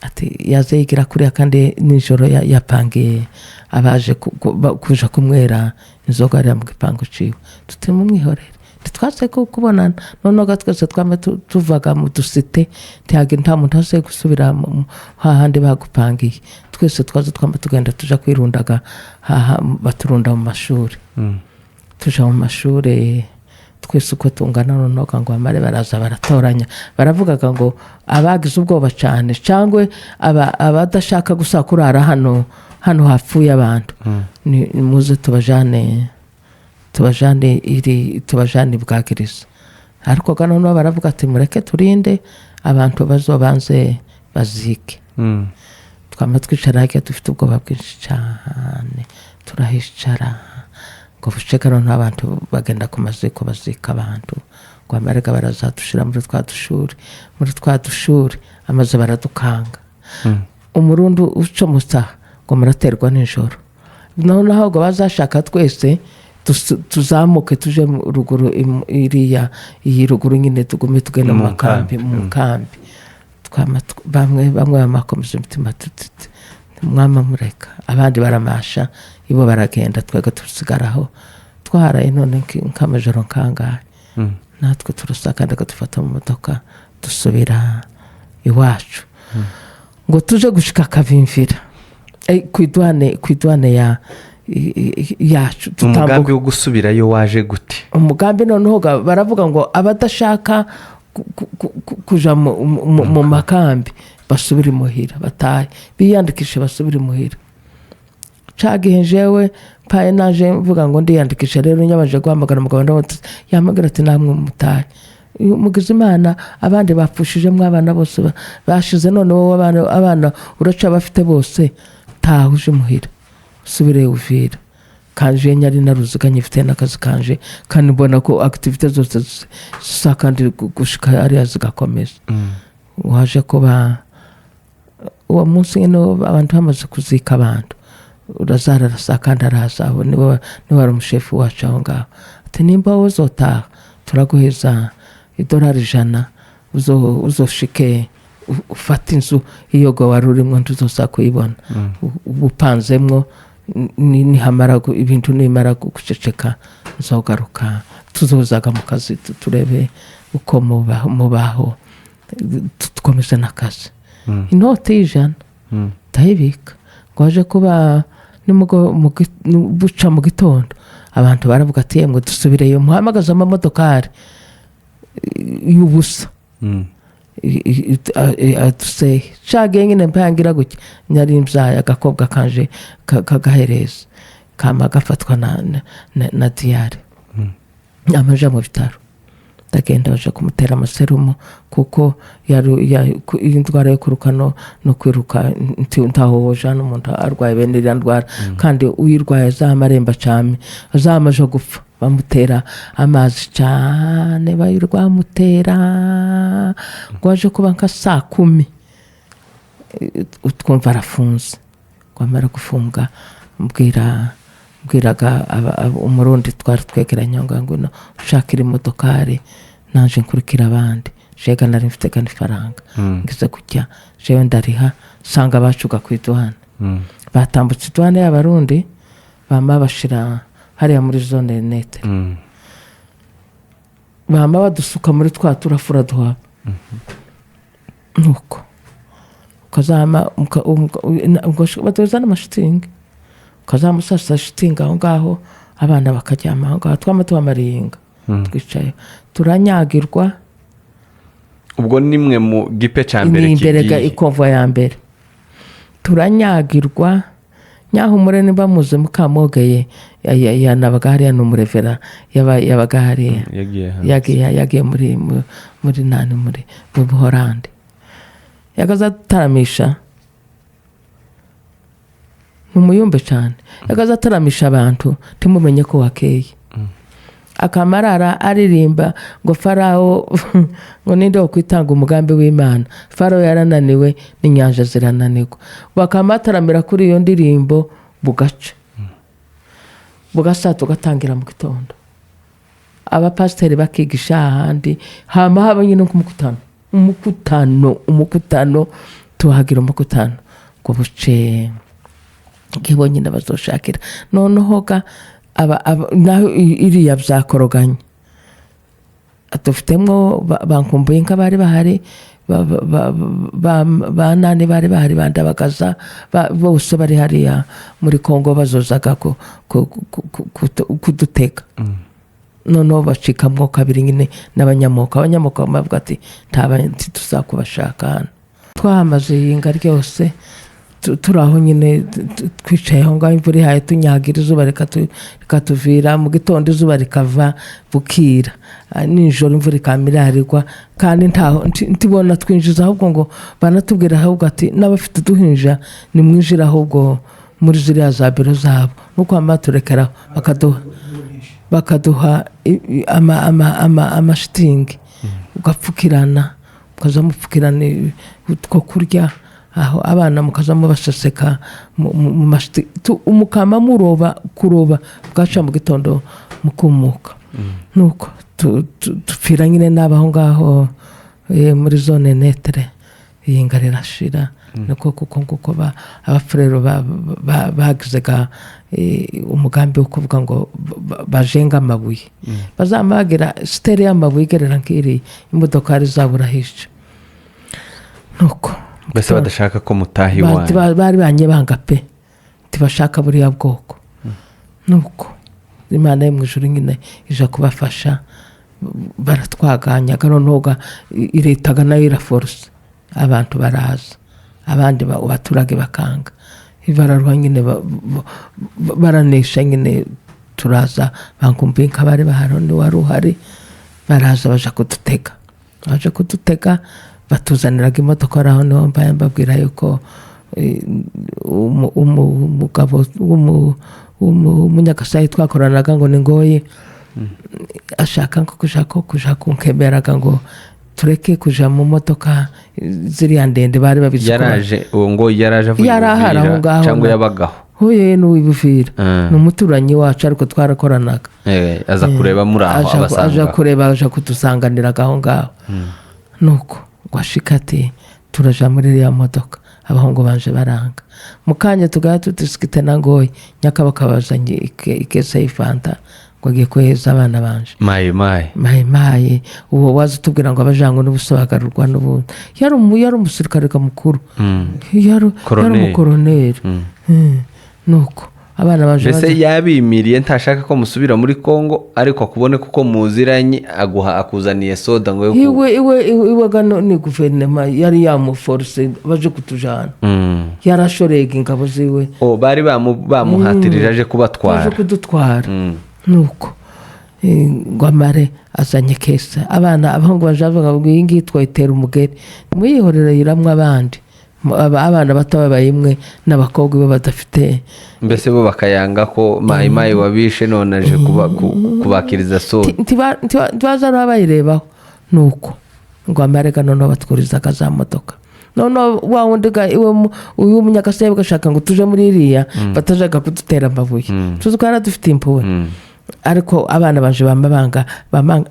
ati yaza yigira kuriya kandi nijoro yapangiye abaje kuja kumwera inzoga ari mu gipango ciwe. Tuti mu mwihorere twase ko kubonana, none gatwese twame tuvaga mu dusite nta muntu ase gusubira hahandi bagupangiye. Twese twaze twame tugenda tuja kwirundaga baturunda mu mashuri. Tuja mu mashuri twese uko tungana, none ngo amare baraza baratoranya, baravugaga ngo abagize ubwoba cyane cyangwe abadashaka gusa kurara hano hano hapfuye abantu muze tubajane bwagiriza ariko gano no baravuga ati mureke turinde abantu bazobanze bazike twama twicara hake dufite ubwoba bwinshi cyane turahicara ngo bucekano n'abantu bagenda ku maziko bazika abantu ngo amarega barazadushira muri twa dushuri amaze baradukanga umurundu ucomutsa ngo muraterwa n'ijoro noneho ngo bazashaka twese tuzamuke tuje ruguru iyi ruguru nyine tugume tugenda mu kambi bamwe bamakomeza imitima mwama mureka abandi baramasha ibo baragenda twega tusigaraho twaharaye none nk'amajoro nkangahe natwe turasakanda dufata mu modoka dusubira iwacu ngo tuje gushika Kavimvira kwidwane yacu umugambi wo gusubirayo waje gute umugambi noneho baravuga ngo abadashaka kuja mu makambi basubire muhira bataye biyandikishe basubire muhira cagihe jewe paye naje mvuga ngo ndiyandikisha rero nyabaje guhamagara umugabo ndabona yamagara ati namwe mutaye mugize Imana abandi bapfushije mwabana bose bashize none wowe abana uraca bafite bose tahuje muhira subire uvira kanje nyari naruziganye ifite nakazi kanje kandi mbona ko activite zose sakandi gushika ari azigakomeza waje kuba uwo munsi no abantu bamaze kuzika abantu urazara rasakanda razaho niwe wari umushefu wacu aho ngaho ati nimba wozotaha turaguheza $100 uzoshike ufata inzu iyo go warurimo ntuzosa kuyibona ubupanzemwo nihamara ibintu nimara guceceka nzogaruka tuzozaga mu kazi turebe uko mubaho tukomeze n'akazi inoti y'ijana ndayibika ngo aje kuba buca mu gitondo abantu baravuga ati ngo dusubireyo muhamagaza amamodokari y'ubusa atuse cage nyine mpangira gutya nyari mvyaye agakobwa kanje kagahereza kama gafatwa na Byari amaja mu bitaro ndagenda baje kumutera amaserumu kuko indwara yo kurukano no kwiruka ntaho jana umuntu arwaye bene iriya ndwara kandi uyirwaye zamaremba cyane azamaje gupfa bamutera amazi cyane bayirwamutera gwaje kuba nka 10:00 utwumva arafunze kwamara gufunga mbwiraga umurundi twari twegeranye ngo ushakira imodokari naje nkurikira abandi jega nari mfite kandi faranga ngize kujya jewe ndariha sanga bacuga kwidwana batambutse idwane y'abarundi bama bashira hariya muri zone nete bama badusuka muri twa turafura duha nuko kazama batuzana amashitingi kazamusasa shitinga aho ngaho abana bakajyama aho ngaho twama tubamaringa twicaye turanyagirwa ubwo nimwe mu gipe ca mbere kigiye ikonva ya mbere turanyagirwa nyaho umurene bamuze mukamogeye yanabagari n'umurevera yabagari yagiye muri nani muri Buholandi yagaza taramisha numuyumbe cyane yagaza taramisha abantu timumenye ko wakeye akamarara aririmba ngo Farao ngo ninde wo kwitanga umugambi w'Imana Farao yarananiwe n'inyanja zirananirwa bakamataramira kuri iyo ndirimbo bugace bugasato gatangira mu gitondo abapasiteri bakigisha ahandi hama haba nyine umukutano tuhagira umukutano ngo buce ngibonye nabazoshakira noneho ga naho iriya byakoroganye atufitemo bankumbuye nka bari bahari banane bari bahari bandabagaza bose bari hariya muri Kongo bazozaga kuduteka noneho bacikamwo kabiri nyine n'abanyamuka bavuga ati ntabandi tuzakubashaka hano twahamaze yinga ryose turaho nyine twicaye aho ngaho imvura ihaye tunyagira izuba rikatuvira mu gitondo izuba rikava bukira nijoro imvura ikamira yarigwa kandi ntaho ntibona twinjiza ahubwo ngo banatubwira ahubwo ati n'abafite uduhinja nimwinjira ahubwo muri ziriya za biro zabo nuko amaturekera bakaduha amashitingi ugapfukirana mukaza mupfukirana two kurya aho abana mukaza mubaseseka mu mashiti umukama kuroba bwaca mu gitondo mukumuka nuko tupfira nyine n'abaho ngaho muri zone netere iyi ngarira shira nuko kuko abafurero bagize umugambi wo kuvuga ngo bajenga amabuye bazamagira sitere y'amabuye igerera nk'iri imodoka ari zabura hisha nuko mbese badashaka ko mutaha iwanyu bari banyebanga pe ntibashaka buriya bwoko nuko Imana yo mu ijuru nyine ija kubafasha baratwaganyaga noneho iretaga nayo iraforce abantu baraza abandi abaturage bakanga bararuha nyine baranesha nyine turaza bankumbinka bari baharoni wari uhari baraza baje kudutega batuzaniraga imodoka araho niho mbaye mbabwira yuko umugabo w'umunyagasayi twakoranaga ngo ni ngoye ashaka nko kuja kunkemeraga ngo tureke kuja mu modoka ziriya ndende bari babizikora yaraje avuye Uvira cyangwa yabagaho hoye n'uwibuvira ni umuturanyi wacu ariko twarakoranaga aza kureba muri aho abasanga aja kureba aja kudusanganiraga aho ngaho nuko gwashika ati turaja muri iriya modoka abahungu banje baranga mukanya tugaya tudisikite nangoye nyakabaka bazanye ikesa y'ifanta ngo agiye kweza abana banje mayi uwo waza tubwira ngo abajango n'ubusobagarurwa n'ubundi yari umusirikare mukuru yari umukoroneri nuko abana banje mbese yabimiriye ntashaka ko musubira muri Kongo ariko akubone kuko muziranye akuzaniye soda ngo iwe gano ni guverinoma yari yamuforce baje kutujana yarashorega ingabo ziwe bari bamuhatirije aje kubatwara baje kudutwara nuko ngo amare azanye kesa abahungu baje bavuga ngo iyi ngiyi twayitera umugeri muyihorere yiramwe abana bato babayimwe n'abakobwa bo badafite mbese bo bakayanga ko mayi wabishe none aje kubakiriza soda ntibaza bayirebaho nuko ngo amarega noneho batwurizaga za modoka noneho wa wundi uyu w'umunyagasayi bagashaka ngo tuje muri iriya batajaga kudutera amabuye tuzi ko dufite impuhwe ariko abana baje bamabanga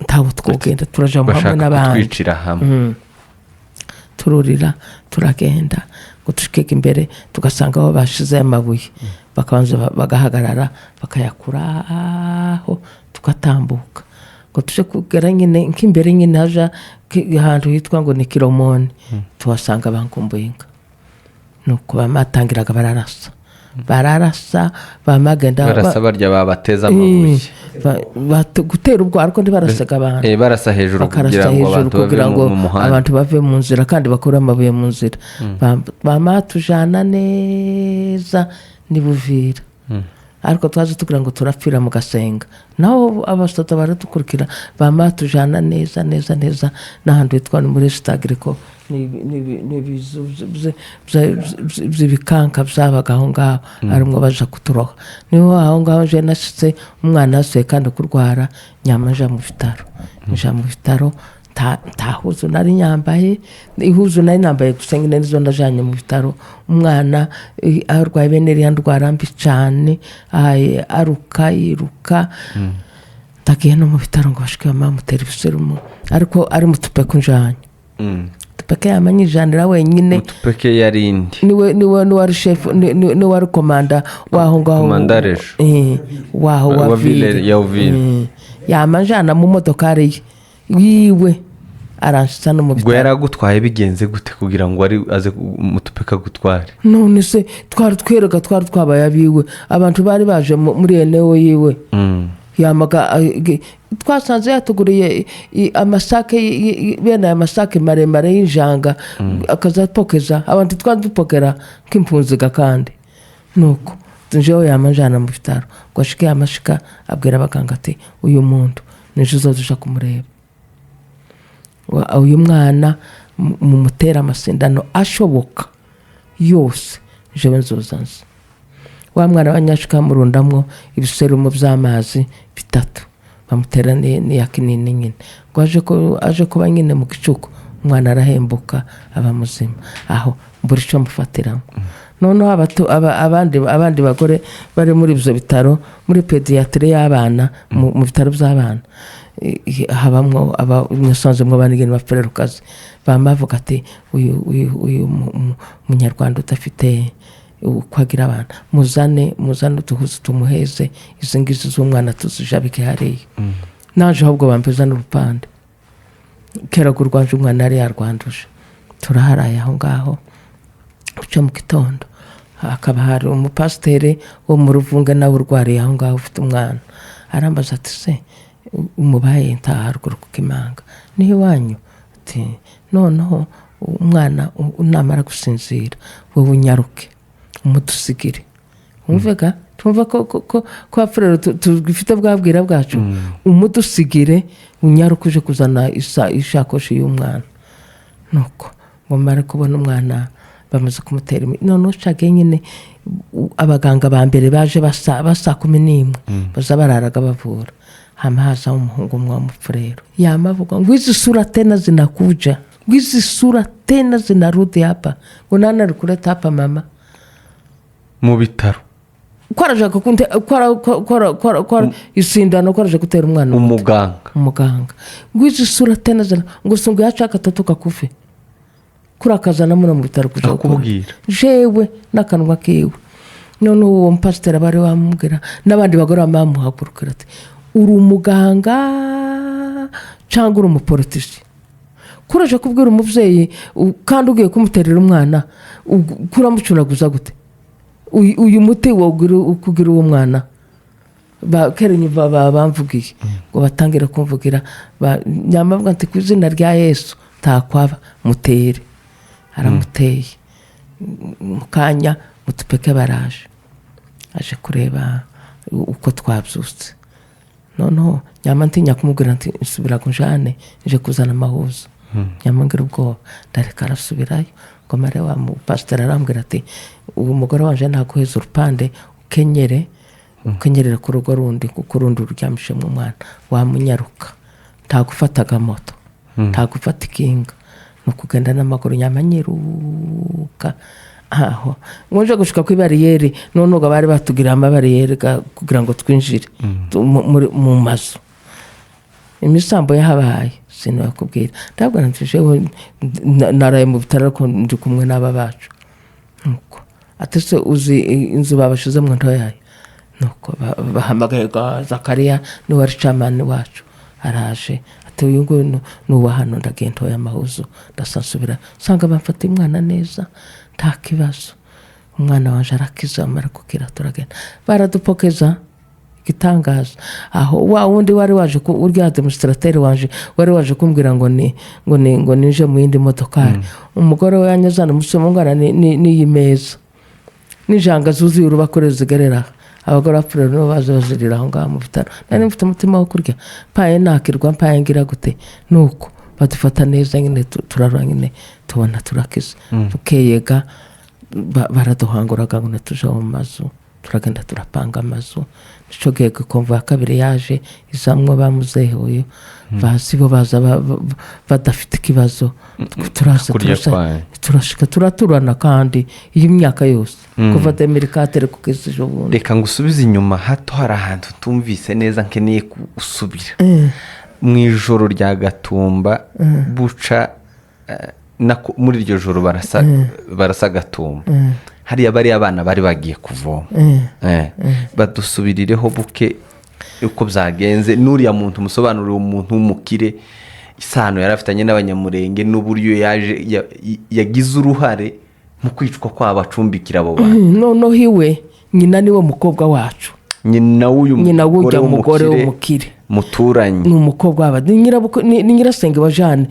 ntawe twogenda turaja mu hamwe n'abandi twicira hamwe tururira turagenda ngo tushikeke imbere tugasanga aho bashize amabuye bakabanza bagahagarara bakayakuraho tugatambuka ngo tuje kugera nyine nk'imbere nyine haja ahantu hitwa ngo ni Kiromoni tuhasanga bankumbinga nuko bamatangiraga bararasa bamagenda barasa barya babateza amabuye gutera ubwo ariko ntibarasaga abantu barasa hejuru kugira ngo abantu bave mu nzira kandi bakure amabuye mu nzira bamatujana neza nibuvira ariko twaje tugira ngo turapfira mu gasenga naho abasota baradukurikira bamatujana neza n'ahantu hitwa muri Stagriko by'ibikanka byabaga aho ngaho arimo baje kuturoha niho aho ngaho je nasitse umwana asuye kandi kurwara nyamaja mu bitaro tahuzu nari nyambaye ihuzu nari nambaye gusa nyine nizo ndajanye mu bitaro umwana arwaye beneri yandwara mbi cyane yiruka tagiye no mu bitaro ngo bashike bamutera ibiserumu ariko ari mutupe kunjanye tupeke yamanyijanira wenyine tupeke yarindi niwe wari chef ni wari komanda waho ngaho komandarejo waho wa ville ya Uvira yamanjana mu modoka yiwe arashitsa no mu bitaro yaragutwaye bigenze gute kugira ngo ari aze mutupeka gutware none se twari twabaye abiwe abantu bari baje muri eneo yiwe yamaga twasanze yatuguriye amasake bene aya masake maremare y'injanga akazapokeza abantu twadupokera nk'impunziga kandi nuko njewe yamanjana mu bitaro ngo ashike yamashika abwira abaganga ati uyu muntu nije uzoza kumureba uyu mwana mumutera amasindano ashoboka yose jewe nzozanze wa mwana wanyashika murundamwo ibiserumo by'amazi 3 bamutera ni yakinini nyine ngo aje kuba nyine mu gicuku umwana arahembuka aba muzima aho mburi cyo mufatira noneho abandi bagore bari muri ibyo bitaro muri pediatri y'abana mu bitaro by'abana habamwo nasanzemo abanigeni bafererukazi bamavuga ati uyu munyarwanda udafite kwagira abana muzane utuhuze tumuheze izi ngizi z'umwana tuzijabike hariya naje ahubwo bampiza n'urupande kera kurwanje umwana yari yarwanduje turaharaye aho ngaho uca mu gitondo hakaba hari umupasiteri wo mu Ruvunga nawe urwariye aho ngaho ufite umwana arambaza ati se umubaye ntaharuguru ku Kimanga niho iwanyu ati noneho umwana namara gusinzira wowe unyaruke umudusigire umvega tumva ko afurero tugifite bwabwira bwacu umudusigire unyarukuje kuzana ishakoshi y'umwana nuko mumara kubona umwana bamaze kumutera none ucage nyine abaganga ba mbere baje basa 11 baza bararaga bavura hamaza umuhungu mwamufurero yamavuga ngo izi sura tena zinakuja izi sura tena zinarudi hapa ngo nana rikuleta hapa mama mu bitaro kwaraje kwara isindano kwaraje gutera umwana umuganga ngo izi sura tena zina ngo sungu yacaka tatuka kufe kurakazana muno mu bitaro kuja kubwira jewe nakanwa kiwe none uwo mpasiteri bari wamubwira nabandi bagora bamuhagurukira ati uri umuganga cyangwa uri umupolitisi kuraje kubwira umuvyeyi kandi ugiye kumuterera umwana kuramucunaguza gute uyu muti kugira uwo mwana bakerenye bamvugiye ngo batangira kumvugira nyamavuga ati kuzina rya Yesu takwaba mutere aramuteye mukanya mutupeke baraje aje kureba uko twabyutse noneho nyamantinya kumubwira ati nsubira kunjane nje kuzana amahuzo nyamangira ubwo ndareka arasubirayo ngo mare wa pastor arambwira ati uwo mugore wanje ntaguheza urupande ukenyerera ku rugo rundi kuko rundi uryamishe mu mwana wamunyaruka ntagufataga moto ntagufata ikinga nukugenda n'amaguru nyamanyiruka aho ngoje gushika ku bariyeri none uga bari batugira amabariyeri kugira ngo twinjire mu mazu imisambo yahabaye sino yakubwira ndabwo ntijewe naraye mu bitaro ko ndi kumwe n'aba bacu nuko atese uzi inzu babashize mu ntoya nuko bahamagaye Zakariya ni wari chairman wacu araje ati uyu ngo nuwa hano ndagento y'amahuzo ndasansubira sanga bamfata umwana neza nta kibazo umwana wanje arakiza amara kukira turagenda baradupokeza gitangaza aho wa wundi wari waje urya administrateur wanje wari waje kumbwira ngo nije mu yindi motokari umugore we yanyazana musomo ngana ni yimeza nijanga zuzi urubakoreza zigerera abagore apfura no bazirira aho ngaho mu bitaro nari mfite umutima wo kurya paye nakirwa paye ngira gute nuko badufata neza nyine turarwa nyine tubona turakiza tukeyega baraduhanguraga ngo tuje mu mazu turagenda turapanga amazu nico gego komva kabiri yaje izamwe bamuzehoyo basibo baza badafite kibazo turashika turaturana kandi iyi myaka yose kuva Amerika kugeza ejo bundi reka ngusubize inyuma hato hari ahantu tumvise neza nkeneye gusubira Mw'Ijoro rya Gatumba buca muri iryo joro barasa Gatumba hariya bari abana bari bagiye kuvoma badusubirireho buke uko byagenze nuriya muntu musobanurira umuntu w'umukire isano yarafitanye n'abanyamulenge n'uburyo yagize uruhare mu kwicwa kw'abacumbikira abo bantu no hiwe nyina niwe mukobwa wacu nyina w'uyu mugore w'umukire muturanye ni umukobwa w'aba ni nyirasenge wa Jeanne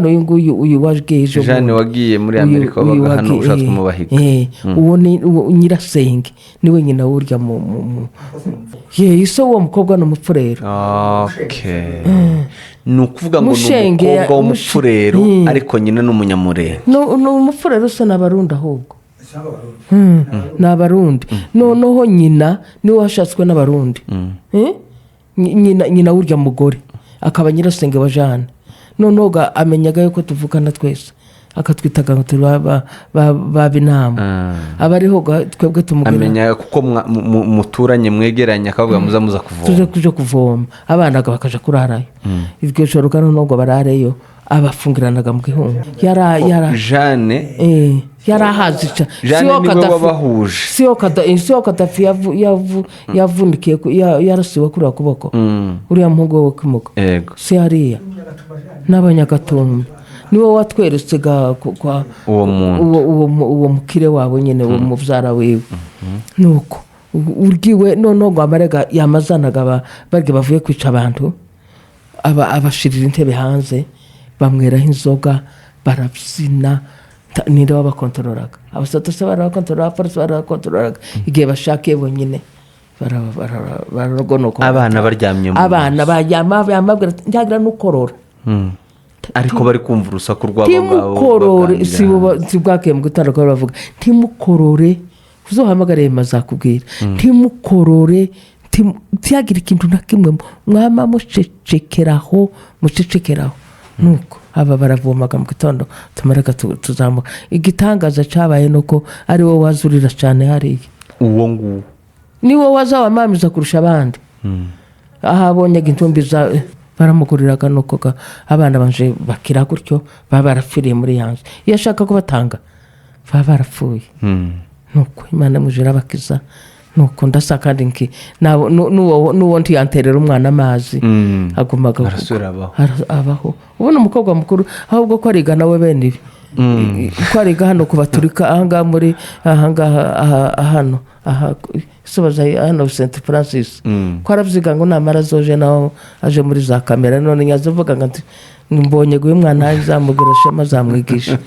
uyu nguyu uyu wagiye Jeanne wagiye muri Amerika wabaga hano ushatswe mu bahiga uwo ni nyirasenge niwe nyina w'urya iso uwo mukobwa ni umupfurero. ni ukuvuga ngo ni umukobwa w'umupfurero ariko nyina ni umunyamurenge. ni umupfurero usa n'abarundi ahubwo ni abarundi noneho nyina niwe washatswe n'abarundi nyina w'urya mugore akaba nyirasenge wa Jeanne noneho amenyaga yuko tuvukana twese akatwitaga ngo turi baba inama aba ariho twebwe tumubwira amenya kuko muturanye mwegeranye akavuga muza kuvoma tuje kuvoma abana bakaja kurarayo ibyo joro kandi nubwo barareyo abafungiranaga mu gihumbi Jeanne yarahazi Jeanne niwe wabahuje siyo Kadafi yavunikiye yarasiwe kuri akuboko uriya muhungu we kimuga si hariya n'abanyagatumba niwe watweretse uwo mukire wabo nyine uwo muvyara wiwe nuko urgiwe noneho ngo amarega yamazanaga barge bavuye kwica abantu abashirira intebe hanze bamweraho inzoga barabyina ninde wabakontorolaga abasatose barabakontorolaga abapolisi barabakontorolaga igihe bashakiye bonyine bararogonoka abana baryamye abana bamabwira ntagira n'ukorora ariko bari kumva urusaku rwabo timukorore si bwakeye mu gutanga ko bavuga timukorore uzohamagare mazakubwira timukorore tiyagira ikintu na kimwe mwama mucecekeraho nuko aba baravomaga mu gitondo tumareka tuzamuka igitangaza cyabaye nuko ari wowe wazurira cyane hariya uwo nguwo ni wowe wazawamamiza kurusha abandi ahabonyaga intumbi baramuguriraga nuko abana banje bakira gutyo baba barapfiriye muri yanze iyo ashaka kubatanga baba barapfuye nuko Imana mujira bakiza nuko ndasa kandi nki nuwo ntiyanterera umwana amazi agumaga abaho ubona umukobwa mukuru ahubwo ko ariga nawe bene ibi ko ariga hano kubaturika ahangaha muri hano sobaza hano St Francis ko aravyiga ngo namara zoje naho aje muri za kamera none nyazovuga ngo mbonye guye mwana azamubwira shema zamwigisha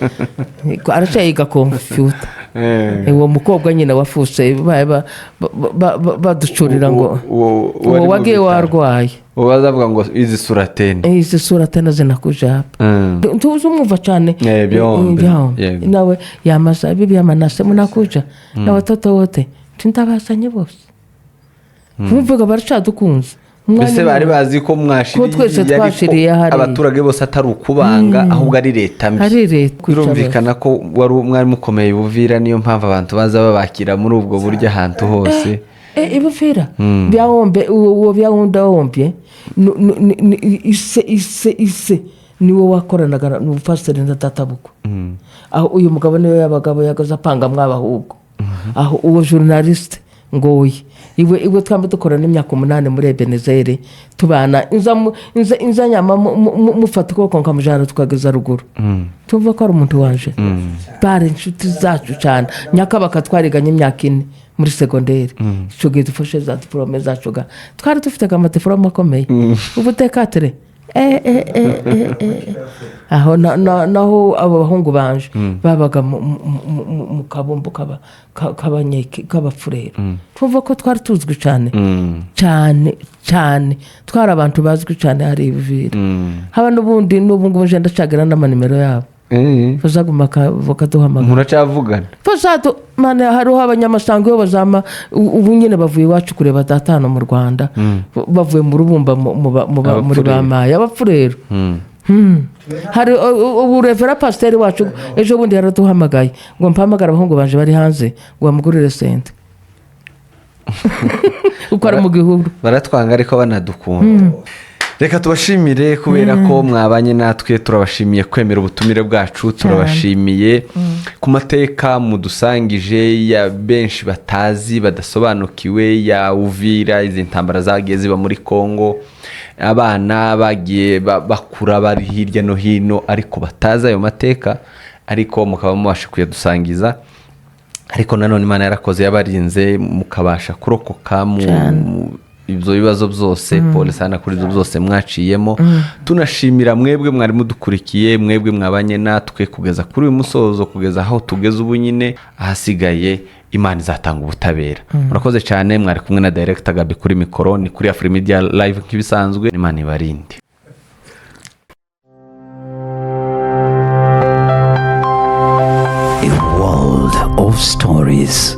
aracayiga computer uwo mukobwa nyine wafuse baducurira ngo uwo wagiye warwaye bazavuga ngo izi suratene zinakujapa tuzi umwumva cyane nawe yamaza bibi yamanase munakuja na watoto wote tintabasanye bose bumvaga baracadukunze mbese bari bazi ko mwashiriye abaturage bose atari ukubanga ahubwo ari leta mbi birumvikana ko wari mwari mukomeye Buvira niyo mpamvu abantu baza babakira muri ubwo buryo ahantu hose ibuvira byahombe uwo byahonda hombye ise niwo wakoranaga n'ubupasiteri na databuko aho uyu mugabo niwe yabagabo yagaza panga mwabahubwo aho uwo journaliste ngoyi iwe twambe dukorana imyaka 8 muri Ebenezere tubana inza nyama mufata ko konkamujara tukageza ruguru tuvuga ko ari umuntu waje bare inshuti zacu cyane nyakabaka twariganye imyaka 4 muri secondaire cyo gihe dufashe za diplome zacu twari dufite amatelefone akomeye ubutekatire aho naho abo bahungu banje babaga mu kabombo kabafurero tuvuga ko twari tuzwi cyane twari abantu bazwi cyane hari ibivira haba n'ubundi n'ubungu nje ndacagira n'amanimero yabo bazaguma bakaduhamagara muracavugana fasado mane hariho abanyamasango yo bazama ubu nyine bavuye iwacu kureba datano mu Rwanda bavuye mu rubumba muri bamaye abapfurero hari ubu revera pasiteri wacu ejo bundi yaraduhamagaye ngo mpamagara abahungu banje bari hanze ngo bamugurire sente uko ari mu gihugu baratwanga ariko banadukunda reka tubashimire kubera ko mwabanye natwe turabashimiye kwemera ubutumire bwacu turabashimiye ku mateka mudusangije ya benshi batazi badasobanukiwe ya Uvira izi ntambara zagiye ziba muri Kongo abana bagiye bakura bari hirya no hino ariko bataza ayo mateka ariko mukaba mubashe kuyadusangiza ariko nanone Imana yarakoze yabarinze mukabasha kurokoka mu ibyo bibazo byose Paul sana kuri ibyo byose mwaciyemo tunashimira mwebwe mwari mudukurikiye mwebwe mwabanye natwe kugeza kuri uyu musozo kugeza aho tugeze ubu nyine ahasigaye Imana izatanga ubutabera murakoze cyane mwari kumwe na director Gabi kuri mikoro ni kuri AFRIMEDIALIVE nk'ibisanzwe Imana ibarinde A world of stories.